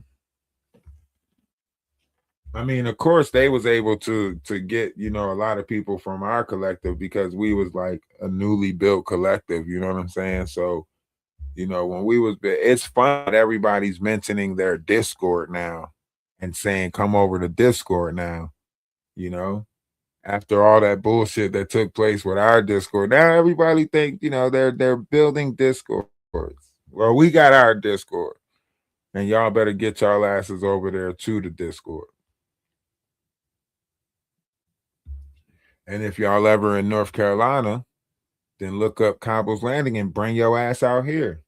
I mean, of course, they was able to get a lot of people from our collective because we was like a newly built collective. You know what I'm saying? So, when we was, it's fun that everybody's mentioning their Discord now and saying, "Come over to Discord now." You know, after all that bullshit that took place with our Discord, now everybody think they're building Discords. Well, we got our Discord, and y'all better get y'all asses over there to the Discord. And if y'all ever in North Carolina, then look up Cobble's Landing and bring your ass out here.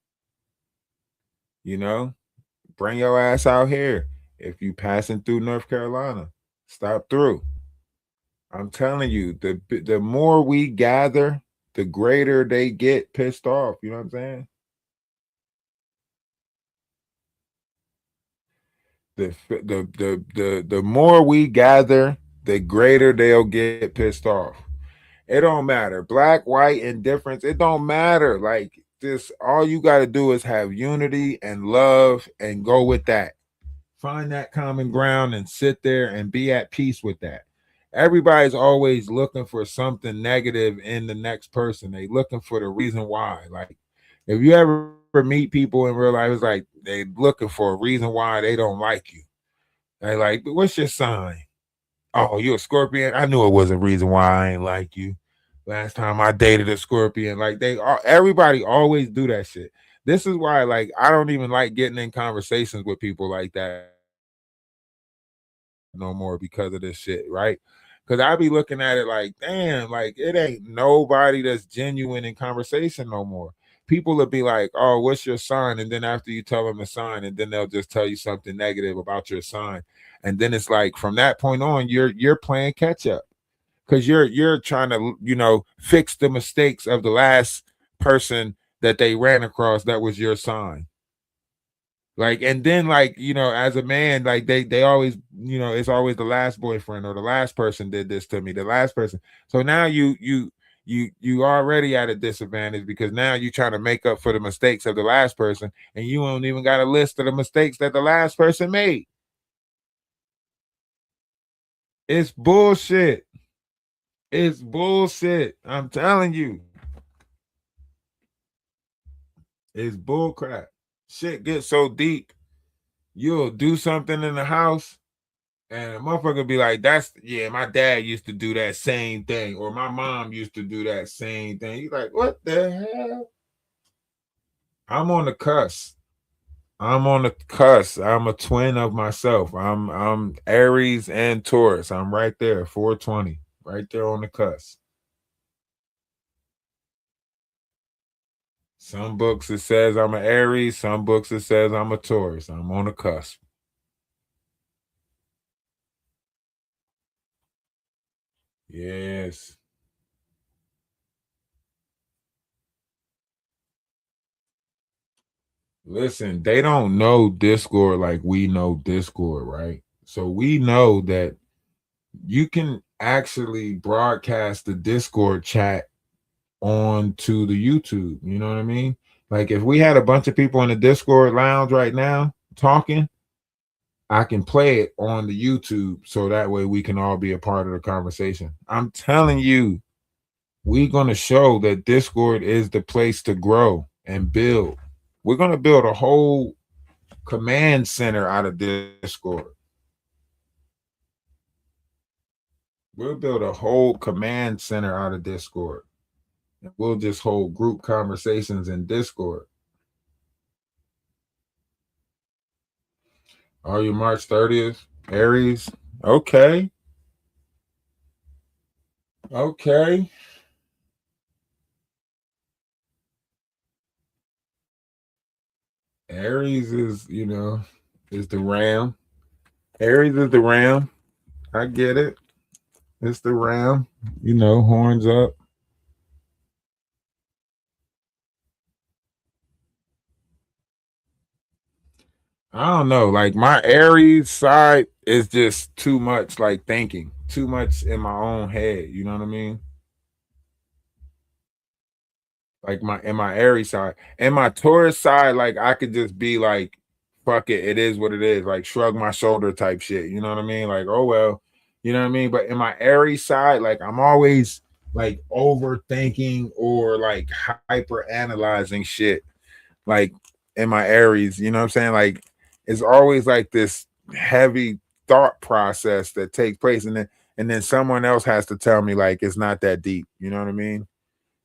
Bring your ass out here. If you passing through North Carolina, stop through. I'm telling you, the more we gather, the greater they get pissed off. You know what I'm saying? The more we gather, the greater they'll get pissed off. It don't matter. Black, white, indifference, it don't matter. Like this, all you gotta do is have unity and love and go with that. Find that common ground and sit there and be at peace with that. Everybody's always looking for something negative in the next person. They looking for the reason why. Like if you ever meet people in real life, it's like they looking for a reason why they don't like you. They like, what's your sign? Oh, you're a Scorpion. I knew it was a reason why I ain't like you. Last time I dated a Scorpion, like everybody always do that shit. This is why, like, I don't even like getting in conversations with people like that no more because of this shit, right? Because I be looking at it like, damn, like it ain't nobody that's genuine in conversation no more. People will be like, oh, what's your sign? And then after you tell them the sign, and then they'll just tell you something negative about your sign. And then it's like from that point on, you're playing catch up because you're trying to fix the mistakes of the last person that they ran across that was your sign. Like, and then like, you know, as a man, like they always, you know, it's always the last boyfriend or the last person did this to me, the last person. So now you already at a disadvantage because now you trying to make up for the mistakes of the last person, and you don't even got a list of the mistakes that the last person made. It's bullshit. It's bullshit. I'm telling you. It's bullcrap. Shit gets so deep. You'll do something in the house, and a motherfucker be like, "That's yeah, my dad used to do that same thing, or my mom used to do that same thing." You like, what the hell? I'm on the cusp. I'm on the cusp. I'm a twin of myself. I'm Aries and Taurus. I'm right there, 420, right there on the cusp. Some books it says I'm an Aries. Some books it says I'm a Taurus. I'm on the cusp. Yes. Listen, they don't know Discord like we know Discord, right? So we know that you can actually broadcast the Discord chat onto the YouTube. You know what I mean? Like if we had a bunch of people in the Discord lounge right now talking, I can play it on the YouTube so that way we can all be a part of the conversation. I'm telling you, we're going to show that Discord is the place to grow and build. We're going to build a whole command center out of Discord. We'll build a whole command center out of Discord. And we'll just hold group conversations in Discord. Are you March 30th? Aries? Okay. Okay. Aries is, you know, is the ram. Aries is the ram. I get it. It's the ram. You know, horns up. I don't know. Like my Aries side is just too much like thinking, too much in my own head. You know what I mean? Like my in my Aries side. And my Taurus side, like I could just be like, fuck it, it is what it is, like shrug my shoulder type shit. You know what I mean? Like, oh well, you know what I mean? But in my Aries side, like I'm always like overthinking or like hyper analyzing shit. Like in my Aries, you know what I'm saying? Like it's always like this heavy thought process that takes place, and then someone else has to tell me like it's not that deep. You know what I mean?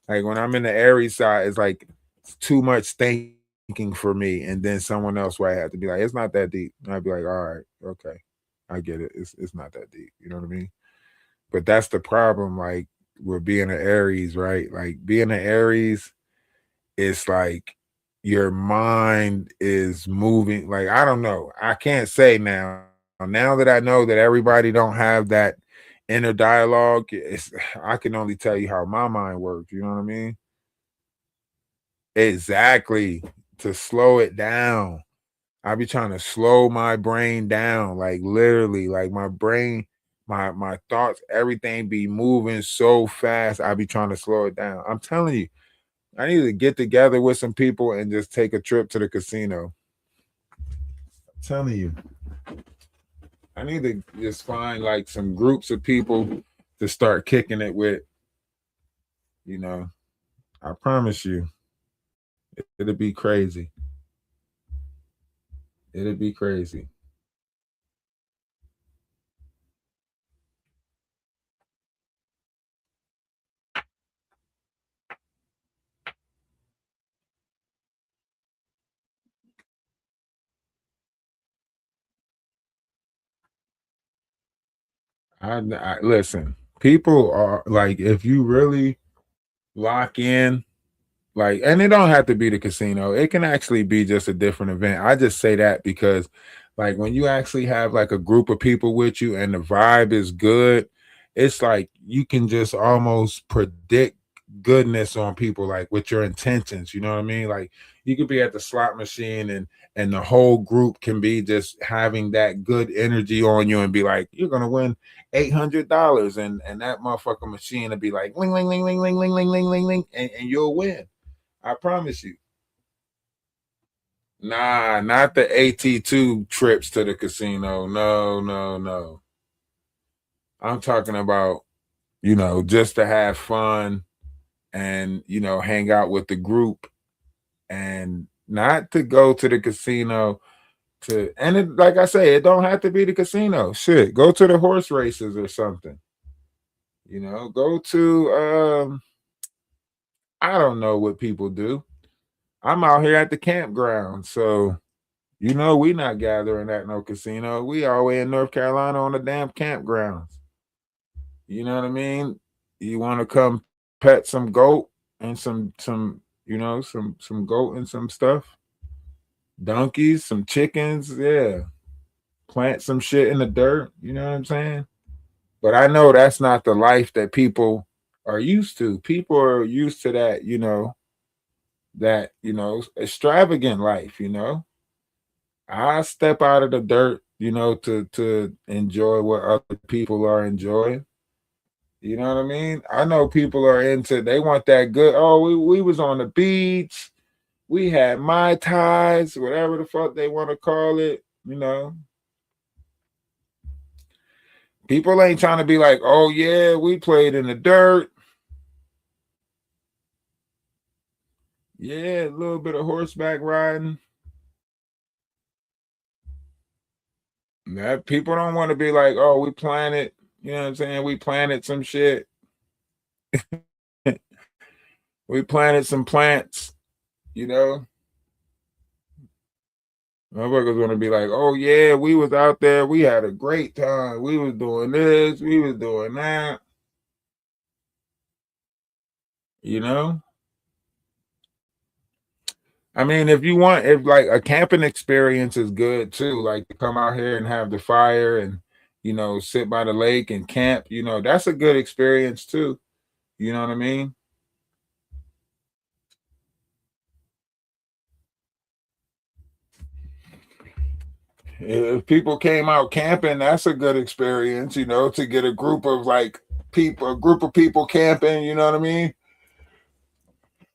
Like when I'm in the Aries side, it's like it's too much thinking for me, and then someone else where I have to be like, it's not that deep. And I'd be like, all right, okay, I get it. It's not that deep. You know what I mean? But that's the problem, like with being an Aries, right? Like being an Aries, it's like your mind is moving. Like I don't know. I can't say now. Now that I know that everybody don't have that inner dialogue, it's I can only tell you how my mind works. You know what I mean? Exactly. To slow it down. I be trying to slow my brain down, like literally, like my brain, my thoughts, everything be moving so fast. I be trying to slow it down. I'm telling you, I need to get together with some people and just take a trip to the casino. I'm telling you, I need to just find like some groups of people to start kicking it with. You know, I promise you, it'll be crazy. It'll be crazy. I listen. People are like, if you really lock in, like, and it don't have to be the casino. It can actually be just a different event. I just say that because, like, when you actually have like a group of people with you and the vibe is good, it's like you can just almost predict goodness on people, like with your intentions. You know what I mean? Like you could be at the slot machine and the whole group can be just having that good energy on you and be like, you're gonna win $800, and that motherfucking machine will be like ling ling ling ling ling ling ling ling ling ling, and you'll win. I promise you. Nah, not the AT2 trips to the casino. No, no, no. I'm talking about, just to have fun and, hang out with the group and not to go to the casino and it, like I say, it don't have to be the casino. Shit, go to the horse races or something. Go to I don't know what people do. I'm out here at the campground, so we not gathering at no casino. We all the way in North Carolina on the damn campgrounds. You know what I mean? You want to come pet some goat and some goat and some stuff, donkeys, some chickens, yeah. Plant some shit in the dirt. You know what I'm saying? But I know that's not the life that people are used to. People are used to that, that extravagant life. I step out of the dirt, to enjoy what other people are enjoying. You know what I mean? I know people are into, they want that good. Oh, we was on the beach. We had Mai Tais, whatever the fuck they want to call it. People ain't trying to be like, oh yeah, we played in the dirt. Yeah, a little bit of horseback riding. That people don't want to be like, oh, we planted, you know what I'm saying? We planted some shit. We planted some plants, you know. Motherfuckers want to be like, oh yeah, we was out there, we had a great time. We was doing this, we was doing that. You know? I mean, if like a camping experience is good too, like to come out here and have the fire and sit by the lake and camp, that's a good experience too. You know what I mean? If people came out camping, that's a good experience, to get a group of a group of people camping, you know what I mean?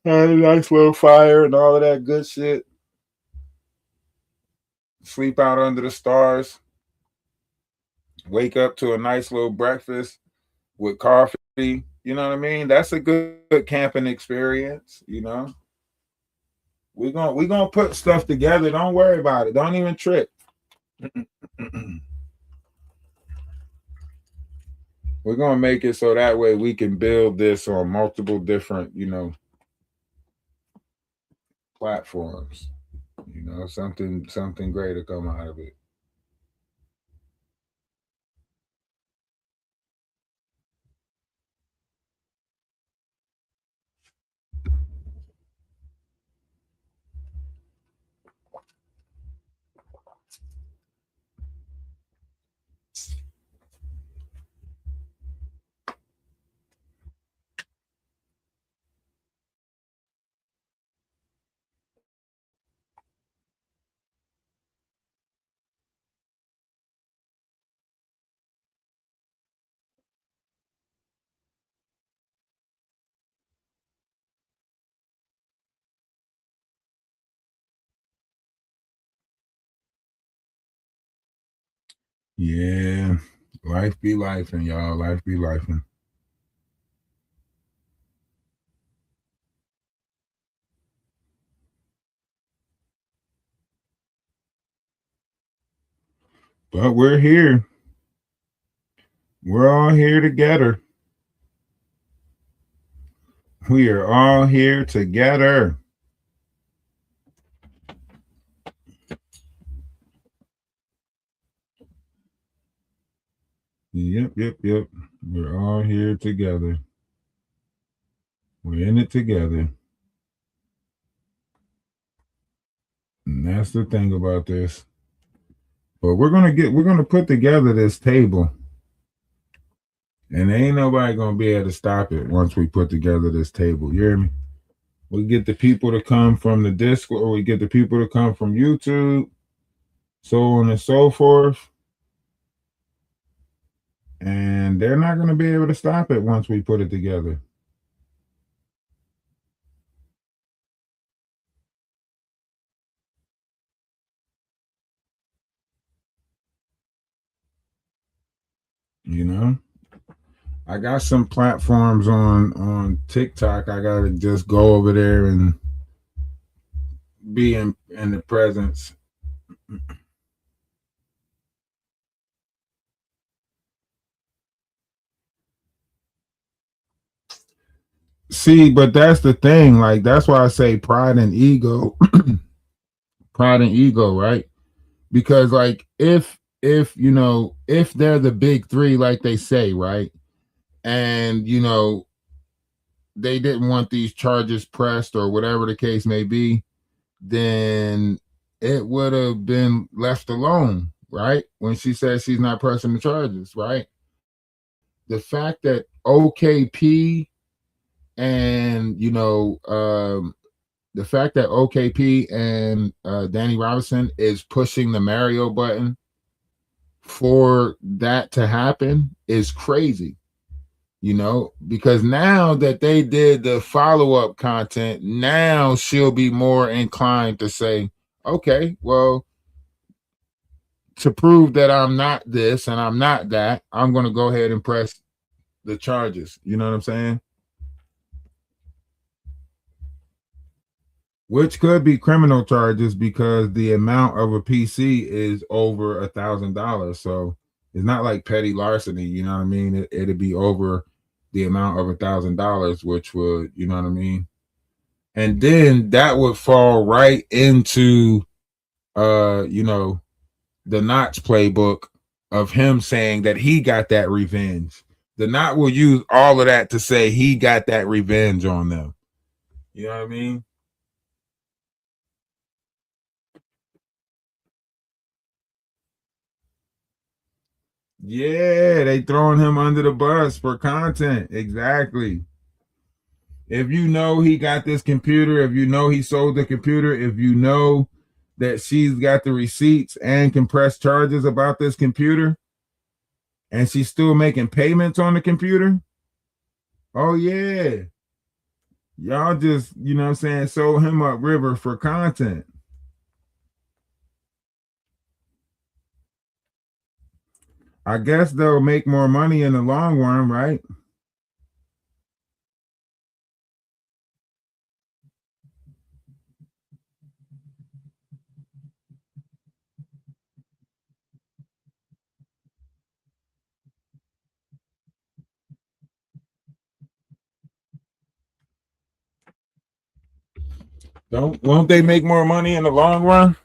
Had a nice little fire and all of that good shit. Sleep out under the stars, wake up to a nice little breakfast with coffee. You know what I mean? That's a good camping experience. We're gonna put stuff together. Don't worry about it. Don't even trip. We're gonna make it so that way we can build this on multiple different, platforms. Something great to come out of it. Yeah. Life be life and y'all. Life be life. But we're here. We're all here together. We are all here together. Yep, yep, yep. We're all here together. We're in it together. And that's the thing about this. But we're gonna put together this table. And ain't nobody gonna be able to stop it once we put together this table. You hear me? We get the people to come from the Discord, we get the people to come from YouTube, so on and so forth. And they're not gonna be able to stop it once we put it together. You know? I got some platforms on TikTok. I gotta just go over there and be in the presence. See, but that's the thing. Like, that's why I say pride and ego. Pride and ego, right? Because like if you know, if they're the big three, like they say, right? And you know, they didn't want these charges pressed or whatever the case may be, then it would have been left alone, right? When she says she's not pressing the charges, right? The fact that OKP and the fact that OKP and Danny Robinson is pushing the Mario button for that to happen is crazy, you know, because now that they did the follow-up content, now she'll be more inclined to say, okay, well, to prove that I'm not this and I'm not that, I'm going to go ahead and press the charges. You know what I'm saying? Which could be criminal charges because the amount of a PC is over $1,000. So it's not like petty larceny. You know what I mean? It'd be over the amount of $1,000, which would, you know what I mean? And then that would fall right into, the Notch playbook of him saying that he got that revenge. The Knot will use all of that to say he got that revenge on them. You know what I mean? Yeah, they throwing him under the bus for content. Exactly. If you know he got this computer, if you know he sold the computer, if you know that she's got the receipts and can press charges about this computer, and she's still making payments on the computer, oh yeah. Y'all just, you know what I'm saying, sold him up river for content. I guess they'll make more money in the long run, right? Won't they make more money in the long run?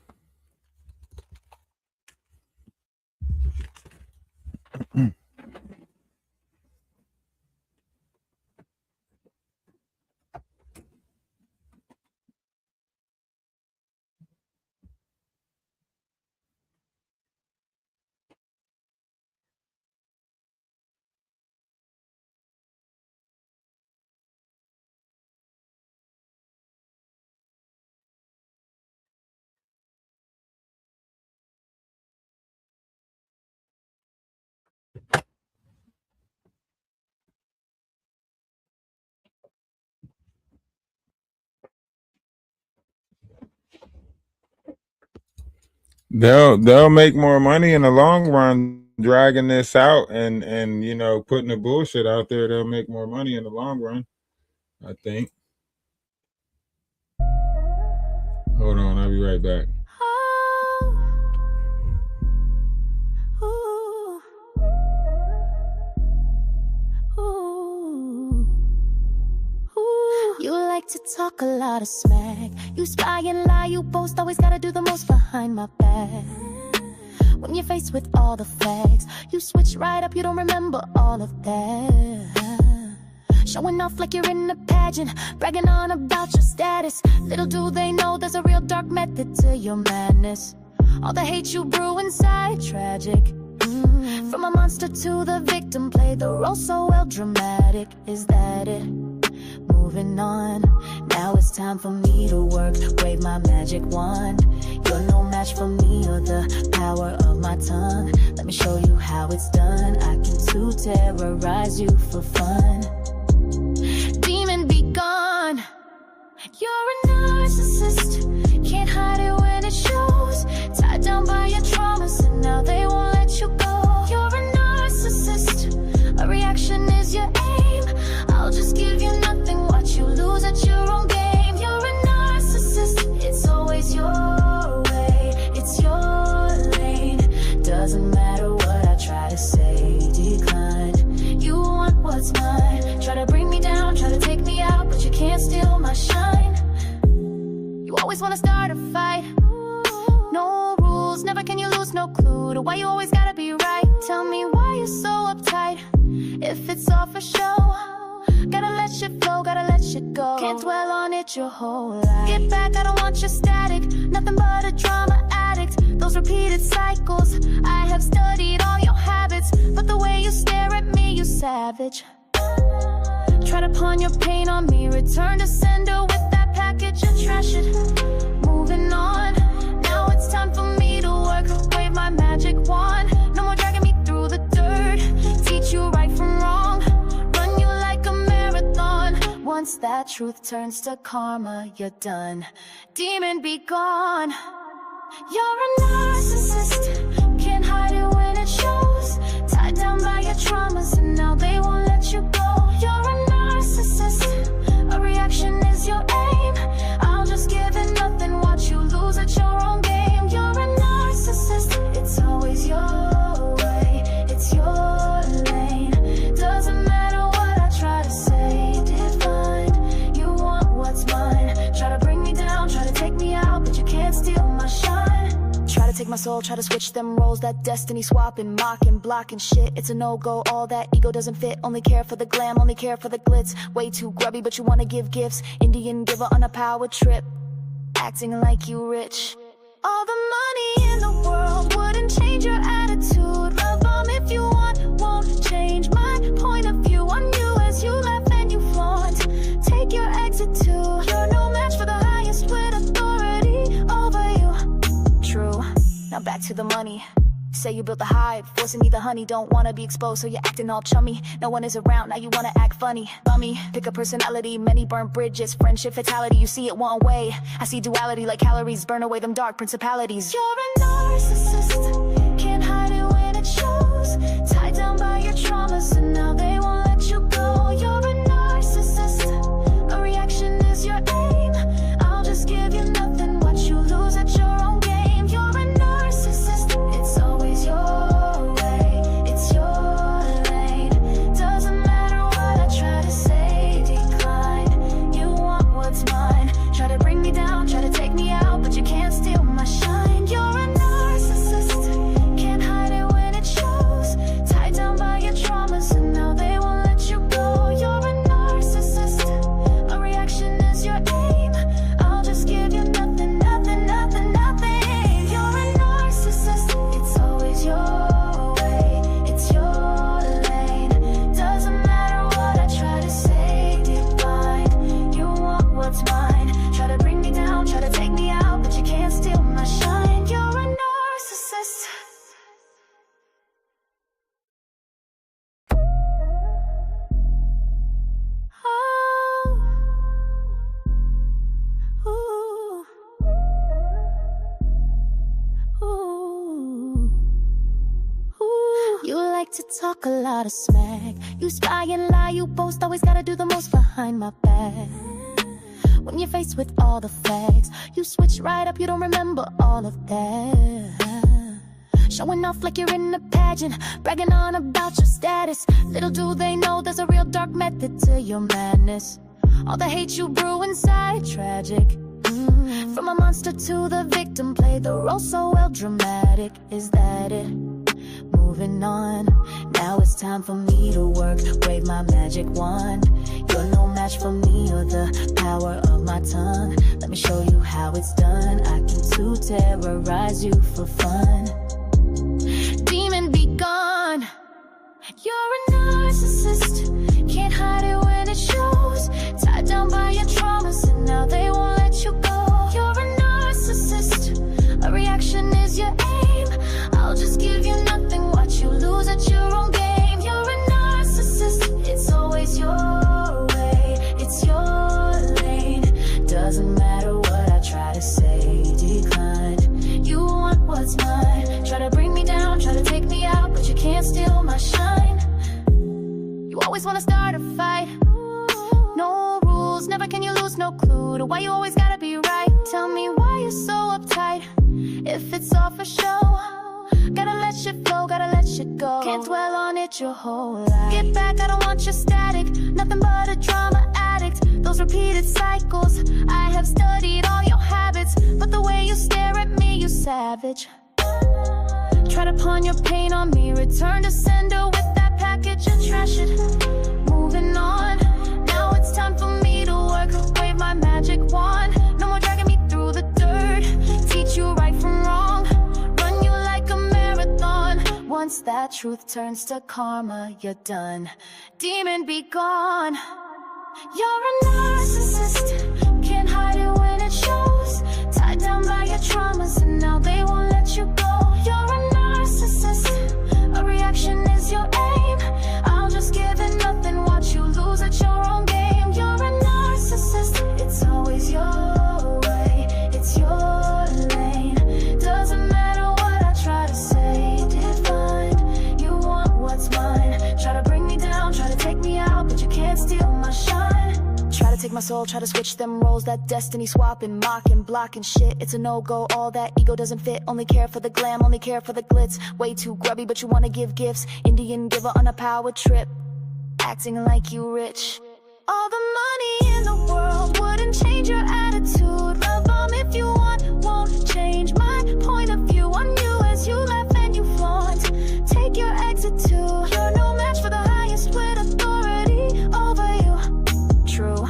They'll make more money in the long run dragging this out and putting the bullshit out there. They'll make more money in the long run, I think. Hold on, I'll be right back. You like to talk a lot of smack. You spy and lie, you boast, always gotta do the most behind my back. When you're faced with all the facts, you switch right up, you don't remember all of that. Showing off like you're in a pageant, bragging on about your status. Little do they know there's a real dark method to your madness. All the hate you brew inside, tragic. From a monster to the victim, played the role so well, dramatic. Is that it? Moving on. Now it's time for me to work, wave my magic wand. You're no match for me or the power of my tongue. Let me show you how it's done. I can too terrorize you for fun. Demon be gone. You're a narcissist, can't hide it when it shows. Tied down by your traumas and now they won't let you go. You're a narcissist, a reaction is your aim. I'll just give you nothing, watch you lose at your own game. You're a narcissist, it's always your way, it's your lane. Doesn't matter what I try to say, decline. You want what's mine, try to bring me down, try to take me out, but you can't steal my shine. You always wanna start a fight, no rules, never can you lose, no clue to why you always gotta be right. Tell me why you're so uptight, if it's all for show. Gotta let shit flow, gotta let shit go. Can't dwell on it your whole life. Get back, I don't want your static, nothing but a drama addict. Those repeated cycles, I have studied all your habits, but the way you stare at me, you savage. Try to pawn your pain on me, return to sender with that package and trash it. Moving on, now it's time for me to work, wave my magic wand. No more dragging me through the dirt, teach you right from wrong, run you like a marathon. Once that truth turns to karma, you're done. Demon be gone. You're a narcissist, can't hide it when it shows. Tied down by your traumas and now they won't let you go. You're a narcissist, a reaction is your aim. I'll just give it nothing, watch you lose at your own game. You're a narcissist, it's always your way, it's your lane. Doesn't matter what I try to say, divine. You want what's mine, try to bring me down, try to take me out, but you can't steal my shine. Try to take my soul, try to switch them roles, that destiny swapping, mocking, blocking shit. It's a no-go, all that ego doesn't fit. Only care for the glam, only care for the glitz. Way too grubby, but you wanna give gifts. Indian giver on a power trip, acting like you rich. All the money in the world wouldn't change your attitude. Love bomb if you want, won't change my point of view on you as you laugh and you flaunt. Take your exit too. You're no match for the highest with authority over you. True. Now back to the money. Say you built the hive, forcing me the honey. Don't wanna be exposed, so you're acting all chummy. No one is around, now you wanna act funny. Bummy, pick a personality, many burn bridges. Friendship fatality, you see it one way. I see duality like calories, burn away them dark principalities. You're a narcissist, can't hide it when it shows. Tied down by your traumas and now they won't let you go. You're a narcissist, a reaction is your aim. I'll just give you nothing, watch you lose at your own game. You're a narcissist, it's always your way, it's your lane. Doesn't matter what I try to say, decline. You want what's mine, try to bring me down, try to take me out, but you can't steal my shine. You're a narcissist, can't hide it when it shows. Tied down by your traumas and now they won't let you go. You're a narcissist, a reaction is your aim. I'll just give you nothing, nothing, nothing, nothing. You're a narcissist, it's always your way, it's your lane. Doesn't matter what I try to say, divine. You want what's mine, try to bring me down, try to take me out, but you can't steal my shine. You're a narcissist. Oh. Ooh. Ooh. Ooh. You like to talk a lot of smack. You spy and lie, you boast, always gotta do the most behind my back. When you're faced with all the facts, you switch right up, you don't remember all of that. Showing off like you're in a pageant, bragging on about your status. Little do they know there's a real dark method to your madness. All the hate you brew inside, tragic. From a monster to the victim, play the role so well, dramatic. Is that it? Moving on, now it's time for me to work, wave my magic wand. You're no match for me or the power of my tongue. Let me show you how it's done. I can too terrorize you for fun. Demon be gone. You're a narcissist, can't hide it when it shows. Tied down by your traumas and now they won't let you go. You're a narcissist, a reaction is your aim. I'll just give you nothing, watch you lose at your own game. You're a narcissist, it's always your way, it's your lane. Doesn't matter what I try to say, decline. You want what's mine, try to bring me down, try to take me out, but you can't steal my shine. You always wanna start a fight, no rules, never can you lose, no clue to why you always gotta be right. Tell me why you're so uptight, if it's all for show. Gotta let shit flow, gotta let shit go. Can't dwell on it your whole life. Get back, I don't want your static, nothing but a drama addict. Those repeated cycles, I have studied all your habits, but the way you stare at me, you savage. Try to pawn your pain on me, return to sender with that package and trash it. Moving on, now it's time for me to work, wave my magic wand. No more dragging me through the dirt, teach you right from wrong, run you like a marathon. Once that truth turns to karma, you're done. Demon, be gone. You're a narcissist, can't hide it when it shows. Tied down by your traumas and now they won't let you go. You're a narcissist, a reaction is your aim. I'll just give it nothing, watch you lose at your own game. You're a narcissist, it's always your way, it's your lane. Doesn't matter what I try to say, divine. You want what's mine, try to bring me down, try to take me out, but you can't steal my shine. Try to take my soul, try to switch them roles, that destiny swapping, mocking, blocking shit. It's a no-go, all that ego doesn't fit. Only care for the glam, only care for the glitz. Way too grubby, but you wanna give gifts. Indian giver on a power trip, acting like you rich. All the money in the world wouldn't change your attitude. Love bomb if you want, won't change my point of view on you as you laugh and you flaunt. Take your exit too, you're no match for the highest with authority over you. True,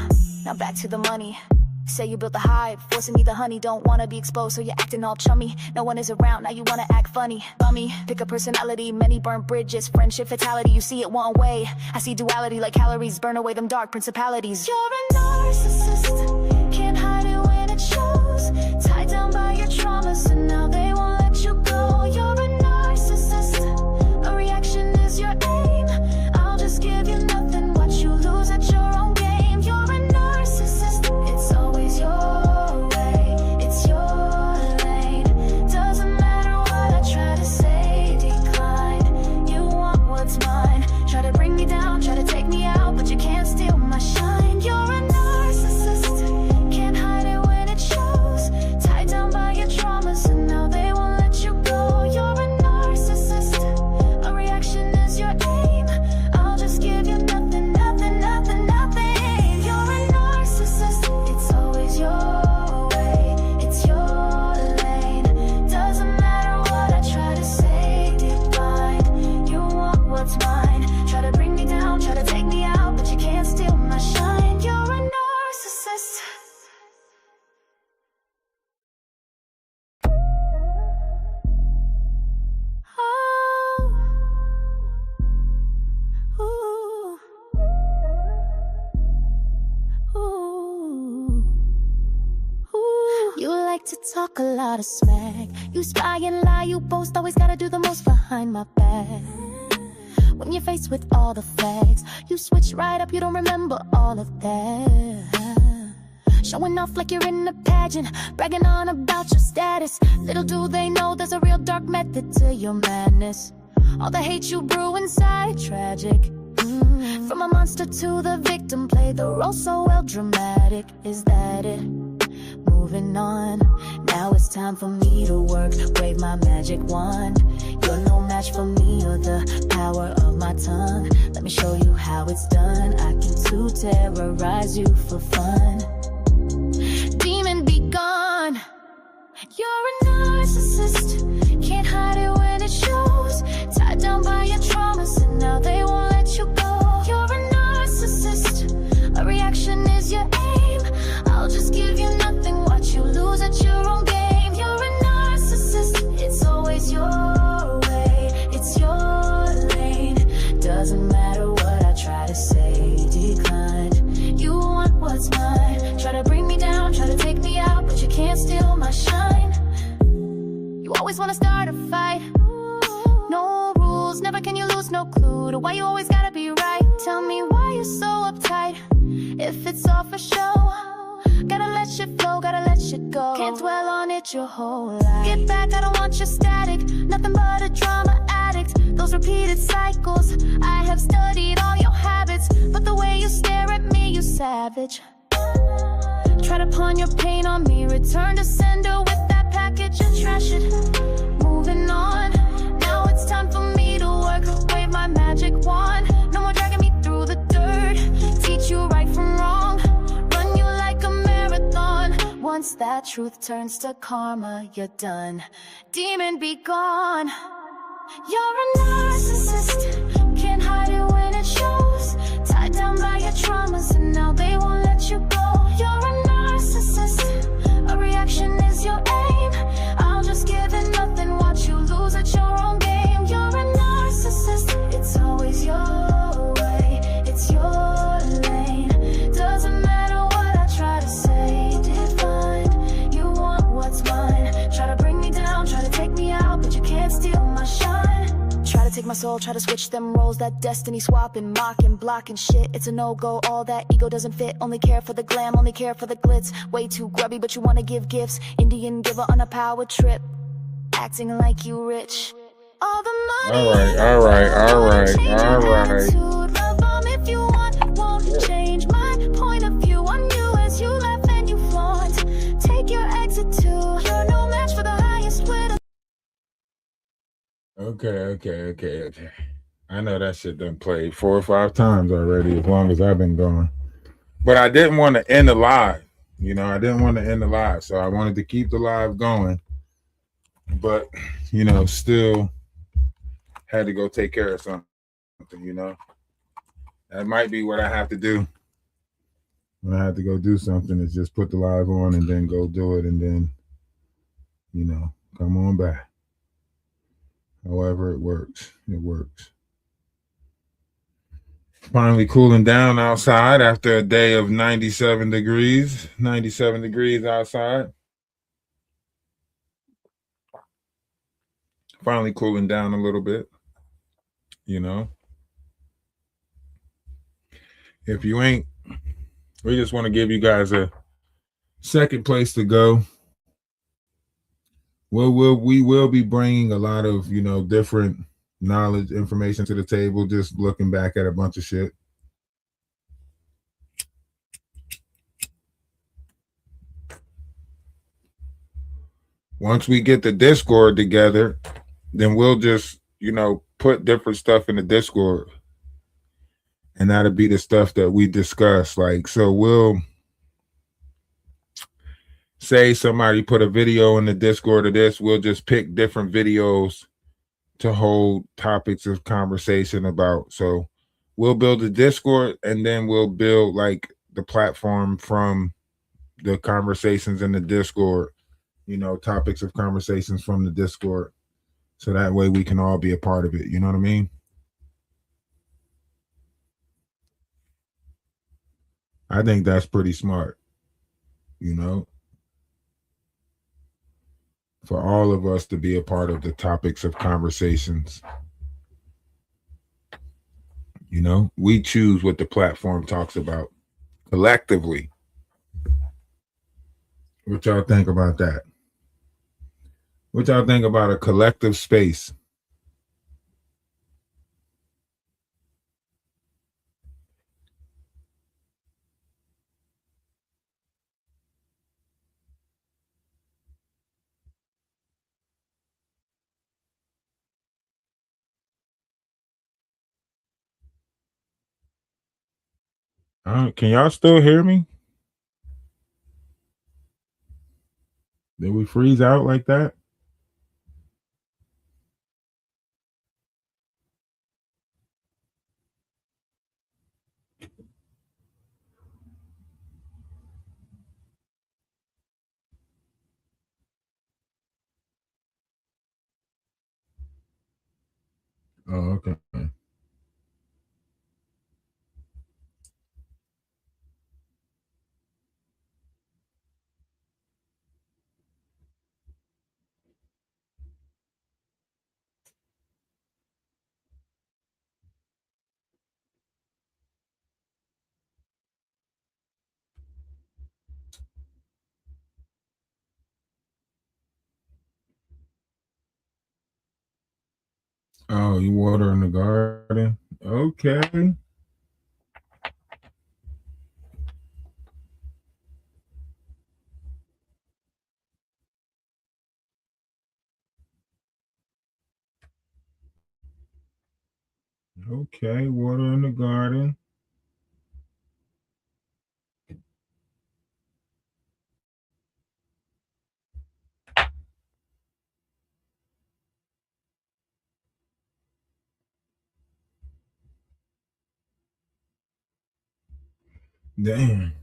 now back to the money. Say you built the hive, forcing me the honey. Don't wanna be exposed, so you're acting all chummy. No one is around, now you wanna act funny. Bummy, pick a personality, many burn bridges. Friendship fatality, you see it one way. I see duality like calories, burn away them dark principalities. You're a narcissist, can't hide it when it shows. Tied down by your traumas and now they won't let you go. You're a narcissist, a reaction is your aim. I'll just give you nothing, watch you lose at your own game. You're a narcissist, it's always your way, it's your lane. Doesn't matter what I try to say, decline. You want what's mine, try to bring me down, try to take me out, but you can't steal my shine. You're a narcissist, can't hide it when it shows. Tied down by your traumas and now they won't let you go. You're a narcissist, a reaction is your aim. I'll just give you nothing, nothing, nothing, nothing. You're a narcissist, it's always your way, it's your lane. Doesn't matter what I try to say, divine. You want what's mine, try to bring me down, try to take me out, but you can't steal my shine. You're a narcissist. Oh. Ooh. Ooh. You like to talk a lot of smack. You spy and lie, you boast, always gotta do the most behind my back. When you're faced with all the facts, you switch right up, you don't remember all of that. Showing off like you're in a pageant, bragging on about your status. Little do they know there's a real dark method to your madness. All the hate you brew inside, tragic. From a monster to the victim, play the role so well, dramatic. Is that it? Moving on, now it's time for me to work, wave my magic wand. You're no match for me or the power of my tongue. Let me show you how it's done. I can too terrorize you for fun. Demon, be gone. You're a narcissist, can't hide it when it shows. Tied down by your traumas and now they won't let you go. You're a narcissist, a reaction is your aim. I'll just give you nothing, watch you lose at your own game. You're a narcissist, it's always your way, it's your lane. Doesn't always wanna start a fight. No rules, never can you lose, no clue to why you always gotta be right. Tell me why you're so uptight, if it's all for show. Gotta let shit flow, gotta let shit go. Can't dwell on it your whole life. Get back, I don't want your static. Nothing but a drama addict. Those repeated cycles, I have studied all your habits, but the way you stare at me, you savage. Try to pawn your pain on me, return to sender with that package and trash it. Moving on, now it's time for me to work. Wave my magic wand, no more dragging me through the dirt. Teach you right from wrong, run you like a marathon. Once that truth turns to karma, you're done. Demon, be gone. You're a narcissist, can't hide it when it shows. Tied down by your traumas and now they won't let you go. You're a narcissist, a reaction is your aim. I'll just give it nothing, watch you lose at your own game. You're a narcissist, it's always your way, it's your lane. Doesn't matter what I try to say, define, you want what's mine. Try to bring me down, try to take me out, but you can't steal my shine. Try to take my soul, try to switch them roles. That destiny swapping, mocking, blocking shit, it's a no-go. All that ego doesn't fit, only care for the glam, only care for the glitz. Way too grubby, but you wanna give gifts. Indian giver on a power trip, acting like you rich. All the money, All right. love bomb if you want, won't change my point of view on you as you laugh and you flaunt. Take your exit too, you're no match for the highest winner. Okay. I know that shit done played 4 or 5 times already, as long as I've been gone. But I didn't want to end the live. I didn't want to end the live, so I wanted to keep the live going. But, still had to go take care of something, That might be what I have to do. When I have to go do something, is just put the live on and then go do it and then, come on back. However it works. Finally cooling down outside after a day of 97 degrees. 97 degrees outside. Finally cooling down a little bit. If you ain't, we just want to give you guys a second place to go. We will be bringing a lot of, different knowledge, information to the table, just looking back at a bunch of shit. Once we get the Discord together, then we'll just, put different stuff in the Discord. And that'll be the stuff that we discuss. So we'll say somebody put a video in the Discord of this, we'll just pick different videos to hold topics of conversation about. So we'll build a Discord and then we'll build the platform from the conversations in the Discord, topics of conversations from the Discord. So that way we can all be a part of it. You know what I mean? I think that's pretty smart, for all of us to be a part of the topics of conversations. We choose what the platform talks about collectively. What y'all think about that? What y'all think about a collective space? Can y'all still hear me? Did we freeze out like that? Oh, okay. Oh, you water in the garden? Okay. Okay, water in the garden. Damn.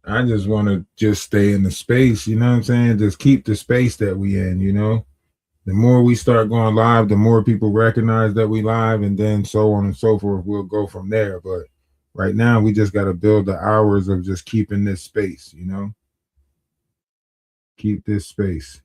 I just want to just stay in the space, you know what I'm saying? Just keep the space that we in, you know? The more we start going live, the more people recognize that we live, and then so on and so forth. We'll go from there. But right now, we just got to build the hours of just keeping this space, you know? Keep this space.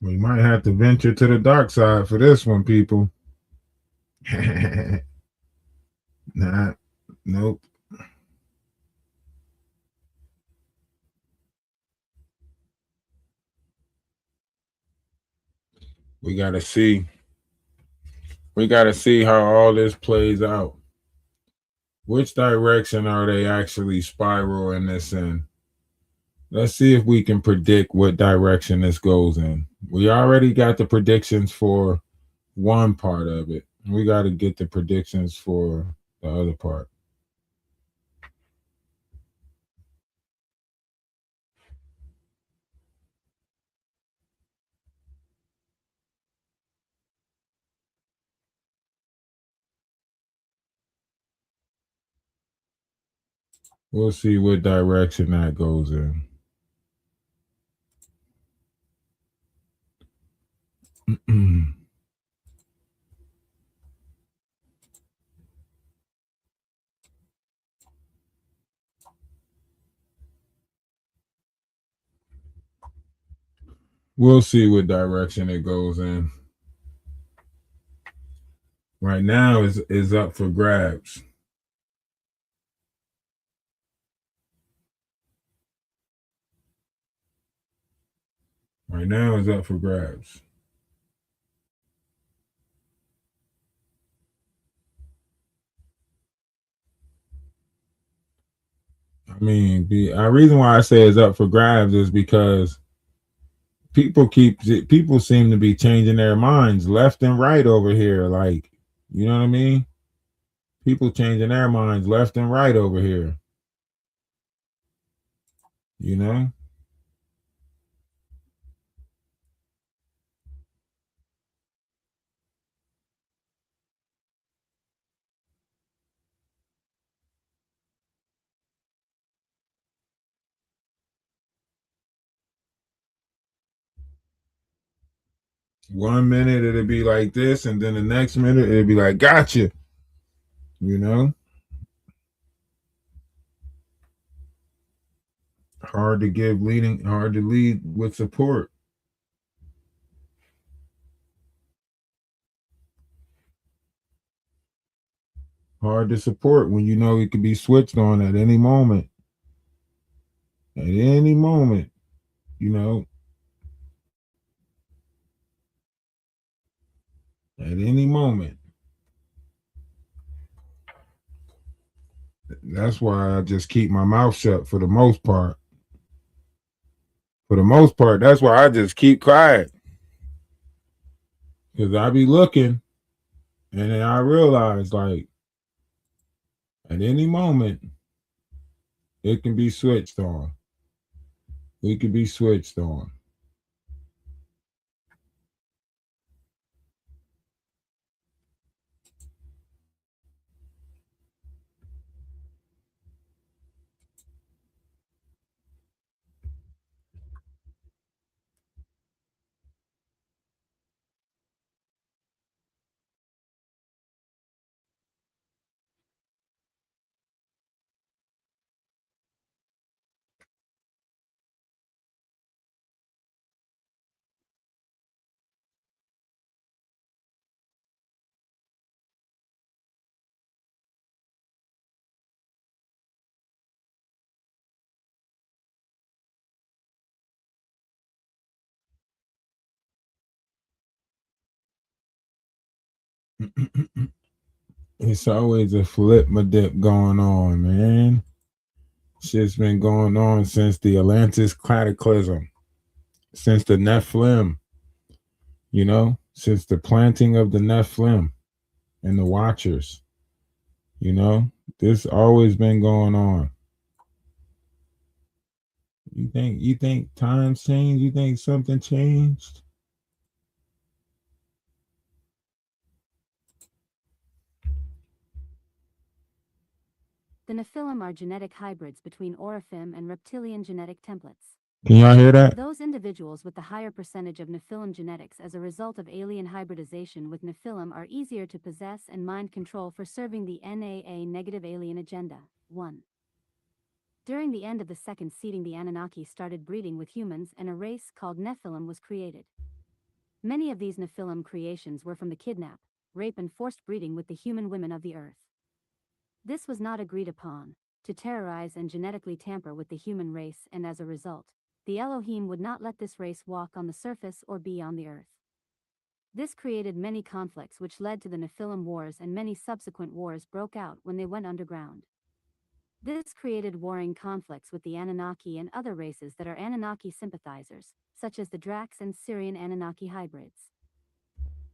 We might have to venture to the dark side for this one, people. Nah, nope. We gotta see. We gotta see how all this plays out. Which direction are they actually spiraling this in? Let's see if we can predict what direction this goes in. We already got the predictions for one part of it. We got to get the predictions for the other part. We'll see what direction that goes in. We'll see what direction it goes in. Right now is up for grabs. Right now is up for grabs. I mean, the reason why I say it's up for grabs is because people seem to be changing their minds left and right over here. Like, you know what I mean? People changing their minds left and right over here. You know, 1 minute it'll be like this, and then the next minute it'll be like, gotcha. You know, hard to lead with support. Hard to support when you know it could be switched on at any moment. At any moment, you know, at any moment. That's why I just keep my mouth shut for the most part. For the most part, that's why I just keep quiet. Because I be looking, and then I realize, like, at any moment, it can be switched on. We can be switched on. It's always a flip my dip going on, man. Shit's been going on since the Atlantis cataclysm, since the Nephilim, since the planting of the Nephilim and the Watchers, you know, this always been going on. You think times changed? You think something changed? The Nephilim are genetic hybrids between Oraphim and reptilian genetic templates. Can y'all hear that? Those individuals with the higher percentage of Nephilim genetics as a result of alien hybridization with Nephilim are easier to possess and mind control for serving the NAA negative alien agenda. 1. During the end of the second seeding, the Anunnaki started breeding with humans and a race called Nephilim was created. Many of these Nephilim creations were from the kidnap, rape and forced breeding with the human women of the earth. This was not agreed upon, to terrorize and genetically tamper with the human race, and as a result, the Elohim would not let this race walk on the surface or be on the earth. This created many conflicts which led to the Nephilim Wars, and many subsequent wars broke out when they went underground. This created warring conflicts with the Anunnaki and other races that are Anunnaki sympathizers, such as the Dracs and Syrian Anunnaki hybrids.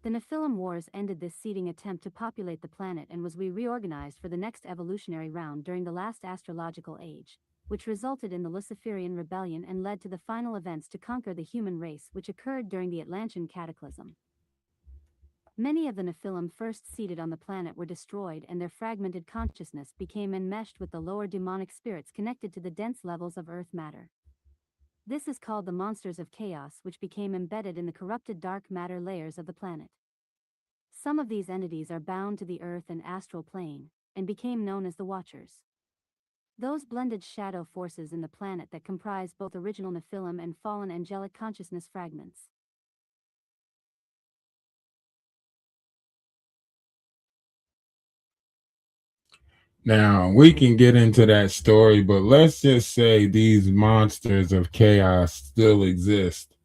The Nephilim Wars ended this seeding attempt to populate the planet and was reorganized for the next evolutionary round during the last astrological age, which resulted in the Luciferian rebellion and led to the final events to conquer the human race, which occurred during the Atlantean cataclysm. Many of the Nephilim first seeded on the planet were destroyed, and their fragmented consciousness became enmeshed with the lower demonic spirits connected to the dense levels of earth matter. This is called the monsters of chaos, which became embedded in the corrupted dark matter layers of the planet. Some of these entities are bound to the earth and astral plane, and became known as the Watchers. Those blended shadow forces in the planet that comprise both original Nephilim and fallen angelic consciousness fragments. Now, we can get into that story, but let's just say these monsters of chaos still exist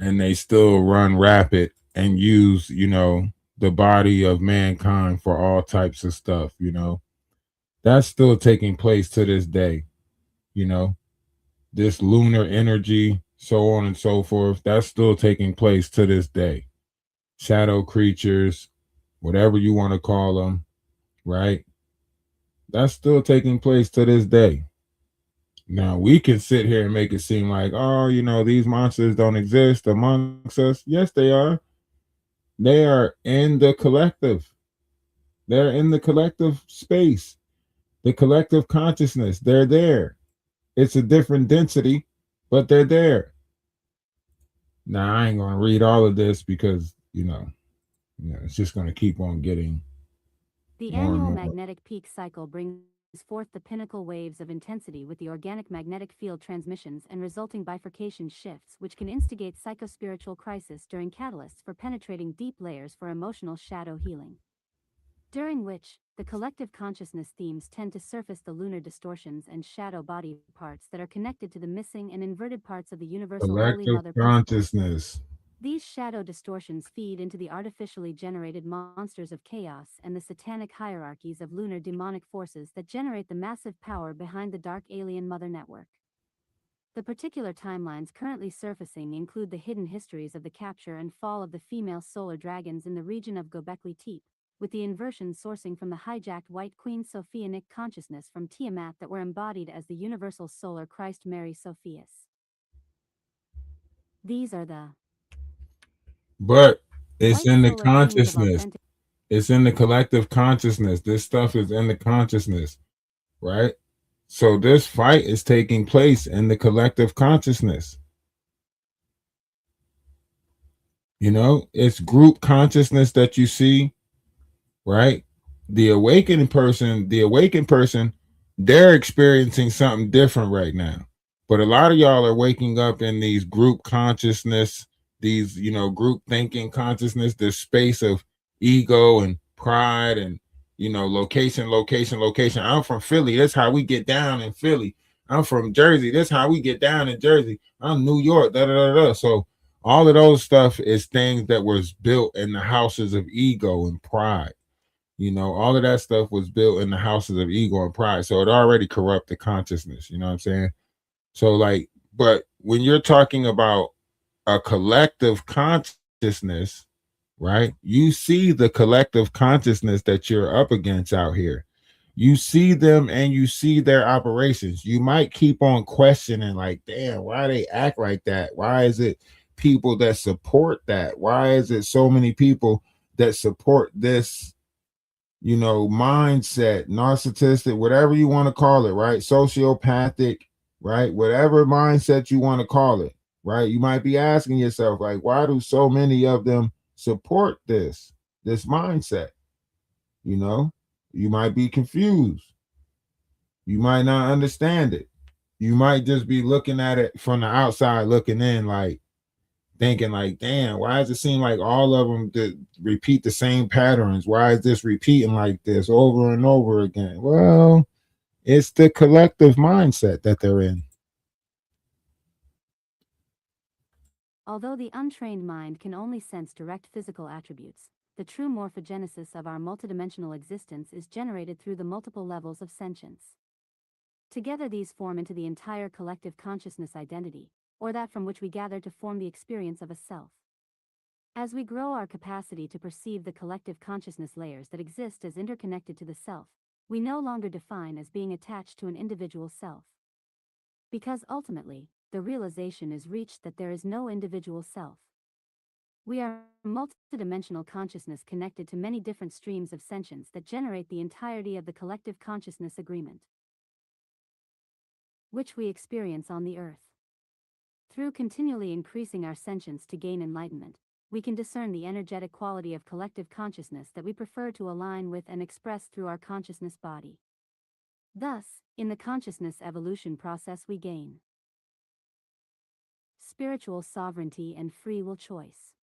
and they still run rapid and use, the body of mankind for all types of stuff, That's still taking place to this day, This lunar energy, so on and so forth, that's still taking place to this day. Shadow creatures, whatever you want to call them, right? That's still taking place to this day. Now, we can sit here and make it seem like, oh, these monsters don't exist amongst us. Yes, they are. They are in the collective. They're in the collective space, the collective consciousness. They're there. It's a different density, but they're there. Now, I ain't going to read all of this because, it's just going to keep on getting. The annual magnetic peak cycle brings forth the pinnacle waves of intensity with the organic magnetic field transmissions and resulting bifurcation shifts, which can instigate psychospiritual crisis during catalysts for penetrating deep layers for emotional shadow healing. During which, the collective consciousness themes tend to surface the lunar distortions and shadow body parts that are connected to the missing and inverted parts of the universal Holy Mother consciousness. These shadow distortions feed into the artificially generated monsters of chaos and the satanic hierarchies of lunar demonic forces that generate the massive power behind the dark alien mother network. The particular timelines currently surfacing include the hidden histories of the capture and fall of the female solar dragons in the region of Göbekli Tepe, with the inversion sourcing from the hijacked White Queen Sophianic consciousness from Tiamat that were embodied as the universal solar Christ Mary Sophias. These are the But it's in the consciousness. It's in the collective consciousness. This stuff is in the consciousness, right? So this fight is taking place in the collective consciousness. It's group consciousness that you see, right? The awakened person, they're experiencing something different right now. But a lot of y'all are waking up in these group consciousness, these, group thinking consciousness, this space of ego and pride and, location. I'm from Philly. That's how we get down in Philly. I'm from Jersey. That's how we get down in Jersey. I'm New York. So All of those stuff is things that was built in the houses of ego and pride. All of that stuff was built in the houses of ego and pride. So it already corrupted consciousness. You know what I'm saying? So like, but when you're talking about a collective consciousness, right? You see the collective consciousness that you're up against out here. You see them and you see their operations. You might keep on questioning, like, damn, why they act like that? Why is it people that support that? Why is it so many people that support this, mindset, narcissistic, whatever you want to call it, right? Sociopathic, right? Whatever mindset you want to call it, right? You might be asking yourself, like, why do so many of them support this mindset? You know, you might be confused. You might not understand it. You might just be looking at it from the outside, looking in, like thinking, like, damn, why does it seem like all of them repeat the same patterns? Why is this repeating like this over and over again? Well, it's the collective mindset that they're in. Although the untrained mind can only sense direct physical attributes, the true morphogenesis of our multidimensional existence is generated through the multiple levels of sentience. Together these form into the entire collective consciousness identity, or that from which we gather to form the experience of a self. As we grow our capacity to perceive the collective consciousness layers that exist as interconnected to the self, we no longer define as being attached to an individual self. Because ultimately, the realization is reached that there is no individual self. We are multidimensional consciousness connected to many different streams of sentience that generate the entirety of the collective consciousness agreement, which we experience on the earth. Through continually increasing our sentience to gain enlightenment, we can discern the energetic quality of collective consciousness that we prefer to align with and express through our consciousness body. Thus, in the consciousness evolution process we gain spiritual sovereignty and free will choice,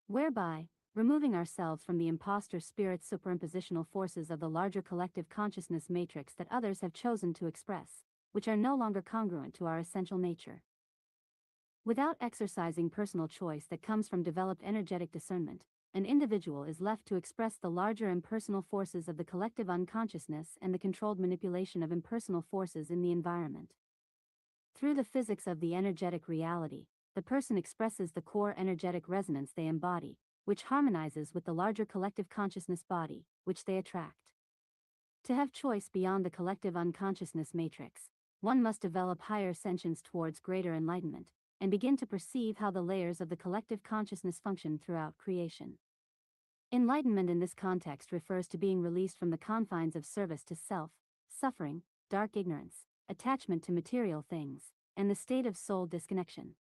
whereby, removing ourselves from the imposter spirit superimpositional forces of the larger collective consciousness matrix that others have chosen to express, which are no longer congruent to our essential nature. Without exercising personal choice that comes from developed energetic discernment, an individual is left to express the larger impersonal forces of the collective unconsciousness and the controlled manipulation of impersonal forces in the environment. Through the physics of the energetic reality, the person expresses the core energetic resonance they embody, which harmonizes with the larger collective consciousness body, which they attract. To have choice beyond the collective unconsciousness matrix, one must develop higher sentience towards greater enlightenment, and begin to perceive how the layers of the collective consciousness function throughout creation. Enlightenment in this context refers to being released from the confines of service to self, suffering, dark ignorance, attachment to material things, and the state of soul disconnection.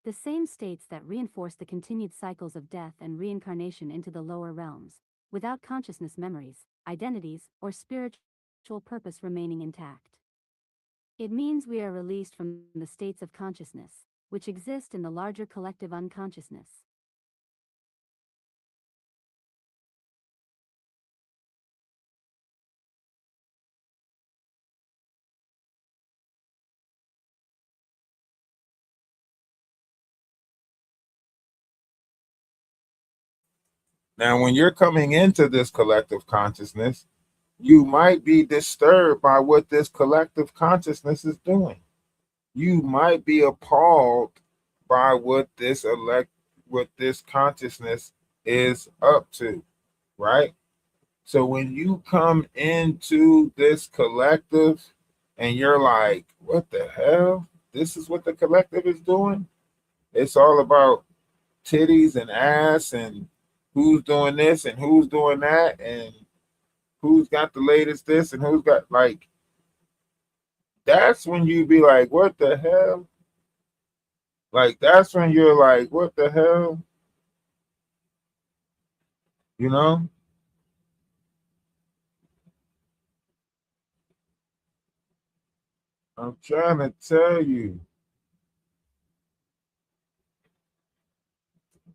The same states that reinforce the continued cycles of death and reincarnation into the lower realms, without consciousness memories, identities, or spiritual purpose remaining intact. It means we are released from the states of consciousness, which exist in the larger collective unconsciousness. Now, when you're coming into this collective consciousness, you might be disturbed by what this collective consciousness is doing. You might be appalled by what this consciousness is up to, right? So when you come into this collective and you're like, what the hell? This is what the collective is doing? It's all about titties and ass and who's doing this and who's doing that and who's got the latest this and who's got, like, that's when you be like, what the hell? Like, that's when you're like, what the hell? You know? I'm trying to tell you.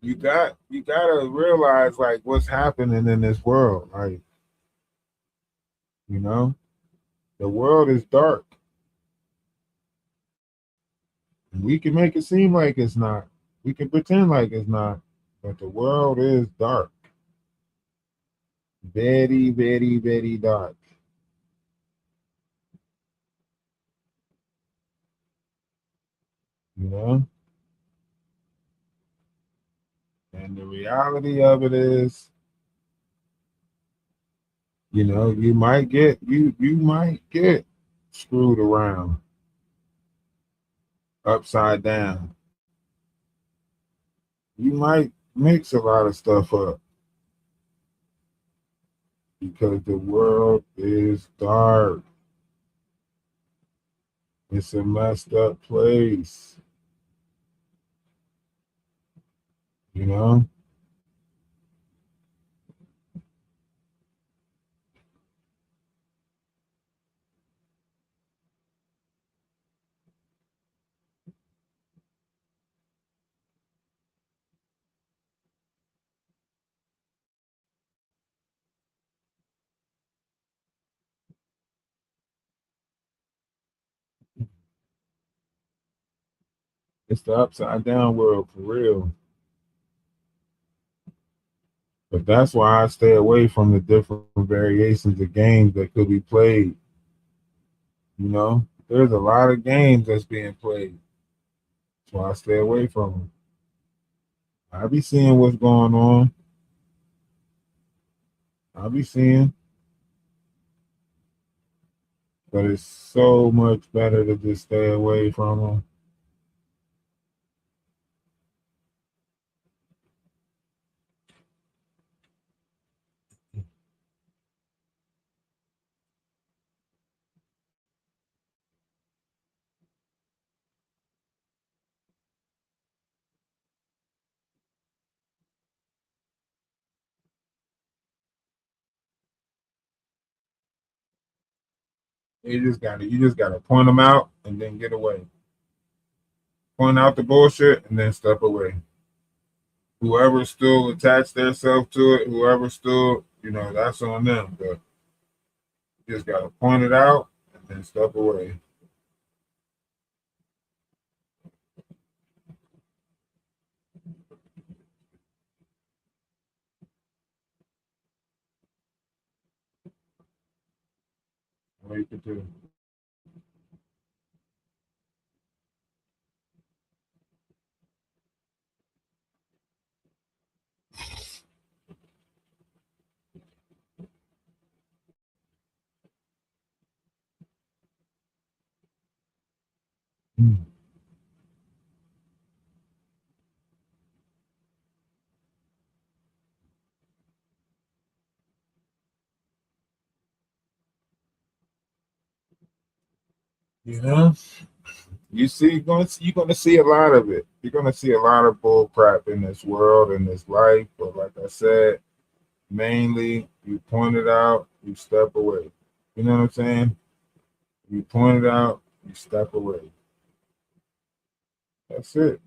You gotta realize, like, what's happening in this world. Like, you know, the world is dark. We can make it seem like it's not. We can pretend like it's not. But the world is dark. Very, very, very dark. You know? And the reality of it is, you might get screwed around, upside down. You might mix a lot of stuff up because the world is dark. It's a messed up place. You know? It's the upside down world for real. But that's why I stay away from the different variations of games that could be played. You know, there's a lot of games that's being played. That's why I stay away from them. I be seeing what's going on. I be seeing, but it's so much better to just stay away from them. You just gotta point them out and then get away. Point out the bullshit and then step away. Whoever still attached themselves to it, whoever still, that's on them. But you just gotta point it out and then step away. What you can do. Mm. You know, you're gonna see a lot of it. You're gonna see a lot of bull crap in this world, in this life. But like I said, mainly you point it out, you step away. You know what I'm saying? You point it out, you step away. That's it.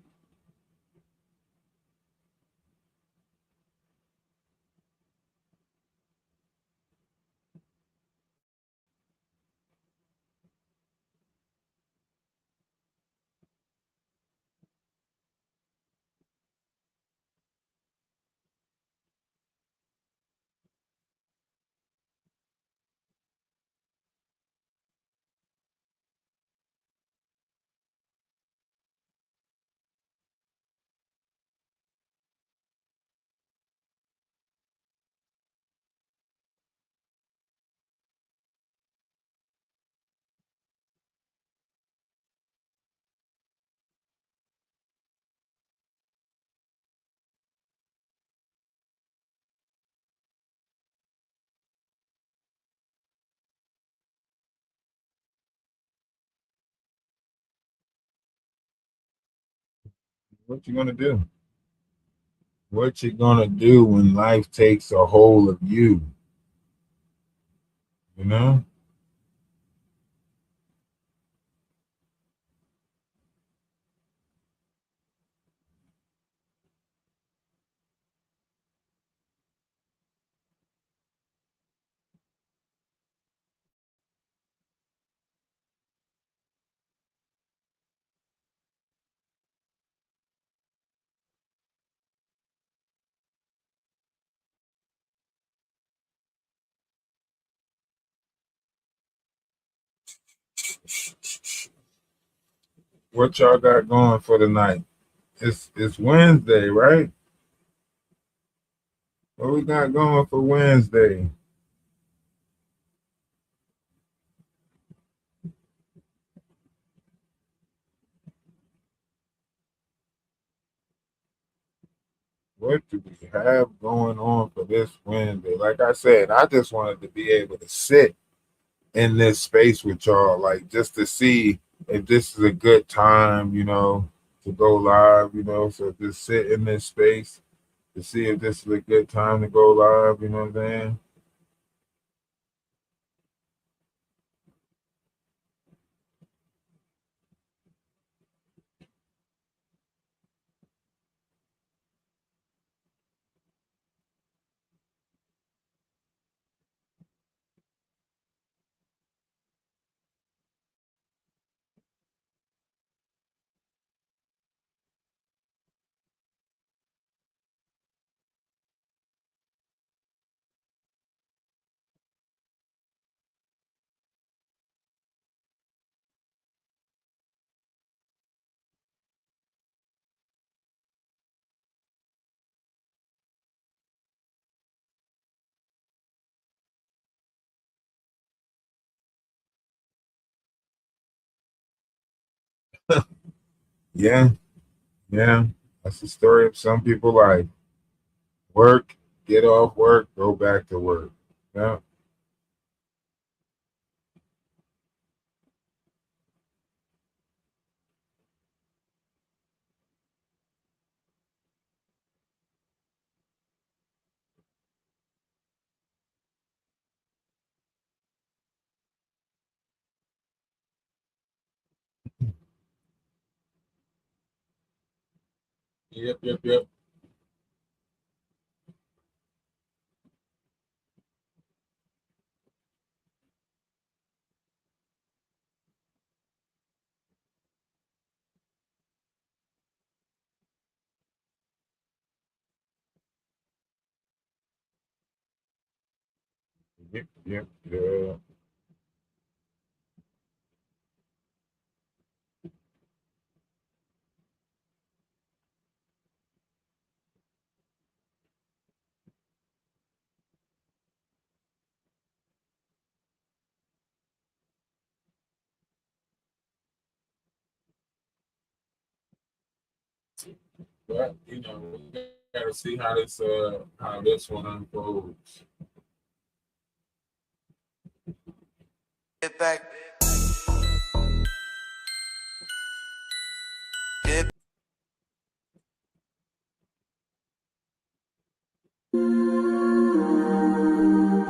What you gonna do? What you gonna do when life takes a hold of you? You know? What y'all got going for tonight? It's Wednesday, right? What we got going for Wednesday? What do we have going on for this Wednesday? Like I said, I just wanted to be able to sit in this space with y'all, like just to see if this is a good time, to go live, so just sit in this space to see if this is a good time to go live, you know what I'm Yeah, yeah. That's the story of some people like work, get off work, go back to work. Yeah. Yep. Yeah. But we gotta see how this one unfolds. Get back.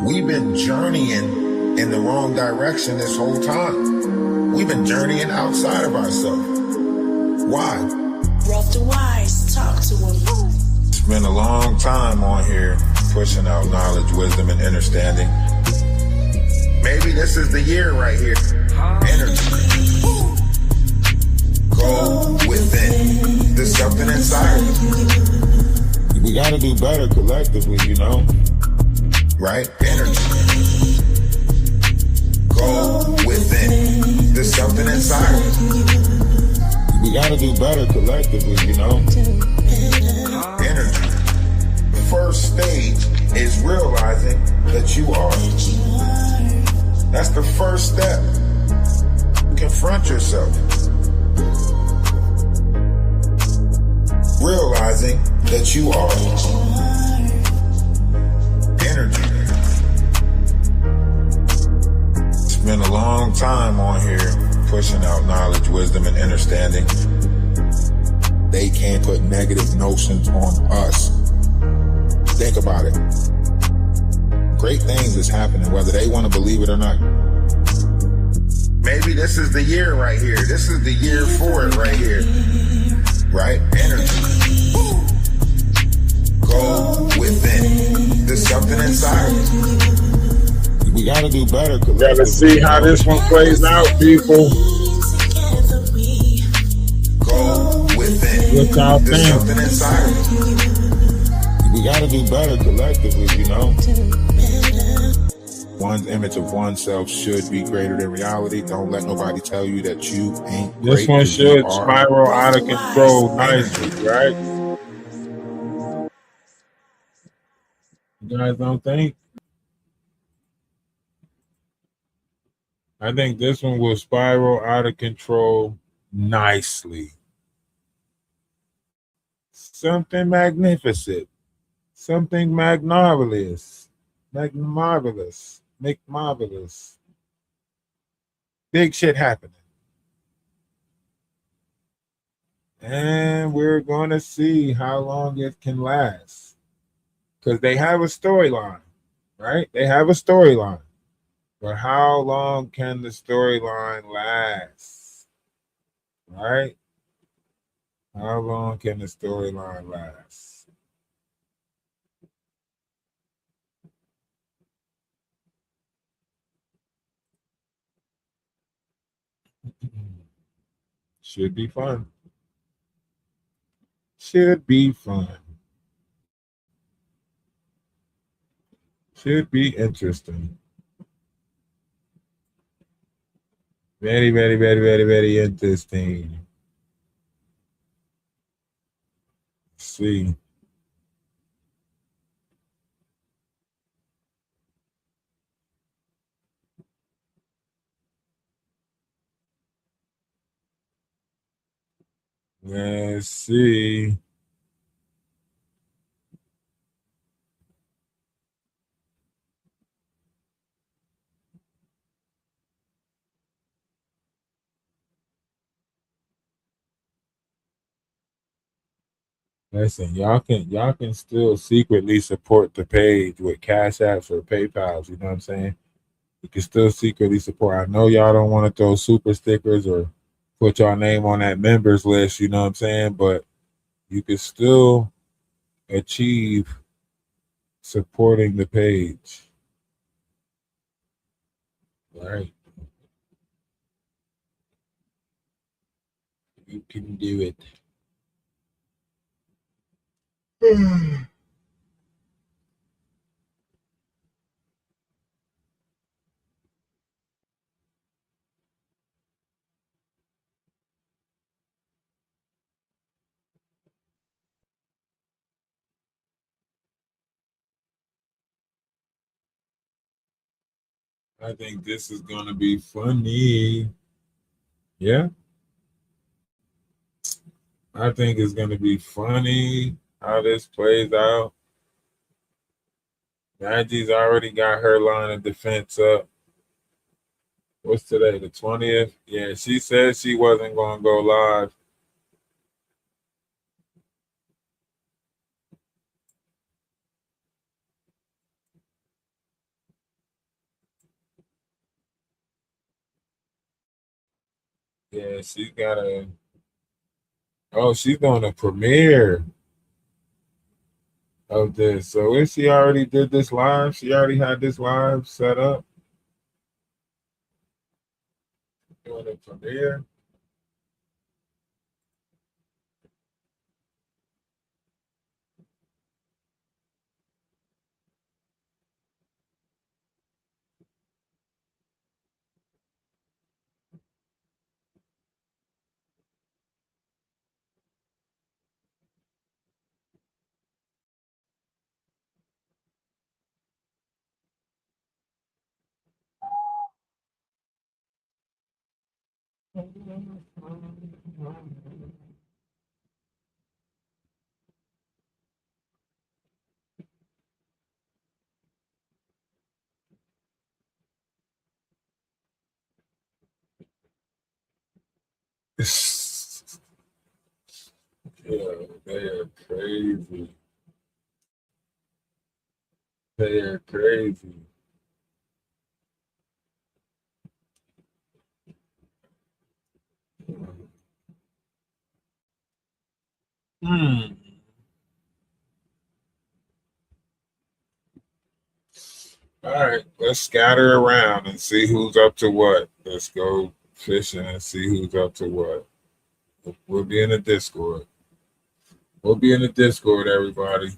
We've been journeying in the wrong direction this whole time. We've been journeying outside of ourselves. Why? DaWise, talk to him. It's been a long time on here pushing out knowledge, wisdom, and understanding. Maybe this is the year right here. Energy. Go within. There's something inside of you. We gotta do better collectively, Right? Energy. Go within. There's something inside of you. We gotta do better collectively, Energy. The first stage is realizing that you are. That's the first step. Confront yourself. Realizing that you are. Energy. It's been a long time on here pushing out knowledge, wisdom, and understanding. They can't put negative notions on us. Think about it. Great things is happening, whether they want to believe it or not. Maybe this is the year right here. This is the year for it right here. Right? Energy. Go within. There's something inside of you. We gotta do better. Gotta see how this one plays out, people. Go within. What y'all There's think? something inside of you. We gotta do better collectively, One's image of oneself should be greater than reality. Don't let nobody tell you that you ain't This great, one 'cause you should are. spiral out of control Energy. nicely, right? You guys don't think? I think this one will spiral out of control nicely. Something magnificent. Something magmarvelous. Magmarvelous. Make marvelous. Big shit happening. And we're going to see how long it can last. Because they have a storyline, right? They have a storyline. But how long can the storyline last? Right? How long can the storyline last? Should be fun. Should be fun. Should be interesting. Very, very, very, very, very interesting. Let's see. Let's see. Listen, y'all can still secretly support the page with Cash Apps or PayPals. You know what I'm saying? You can still secretly support. I know y'all don't want to throw super stickers or put your name on that members list. You know what I'm saying? But you can still achieve supporting the page. Right? You can do it. I think this is going to be funny. Yeah. I think it's going to be funny how this plays out. Maggie's already got her line of defense up. What's today, the 20th? Yeah, she said she wasn't going to go live. Yeah, she's got a... Oh, she's doing a premiere of this. So if she already did this live, she already had this live set up. Doing a premiere. Yeah, they are crazy. They are crazy. Hmm. All right, let's scatter around and see who's up to what. Let's go fishing and see who's up to what. We'll be in the Discord. We'll be in the Discord, everybody.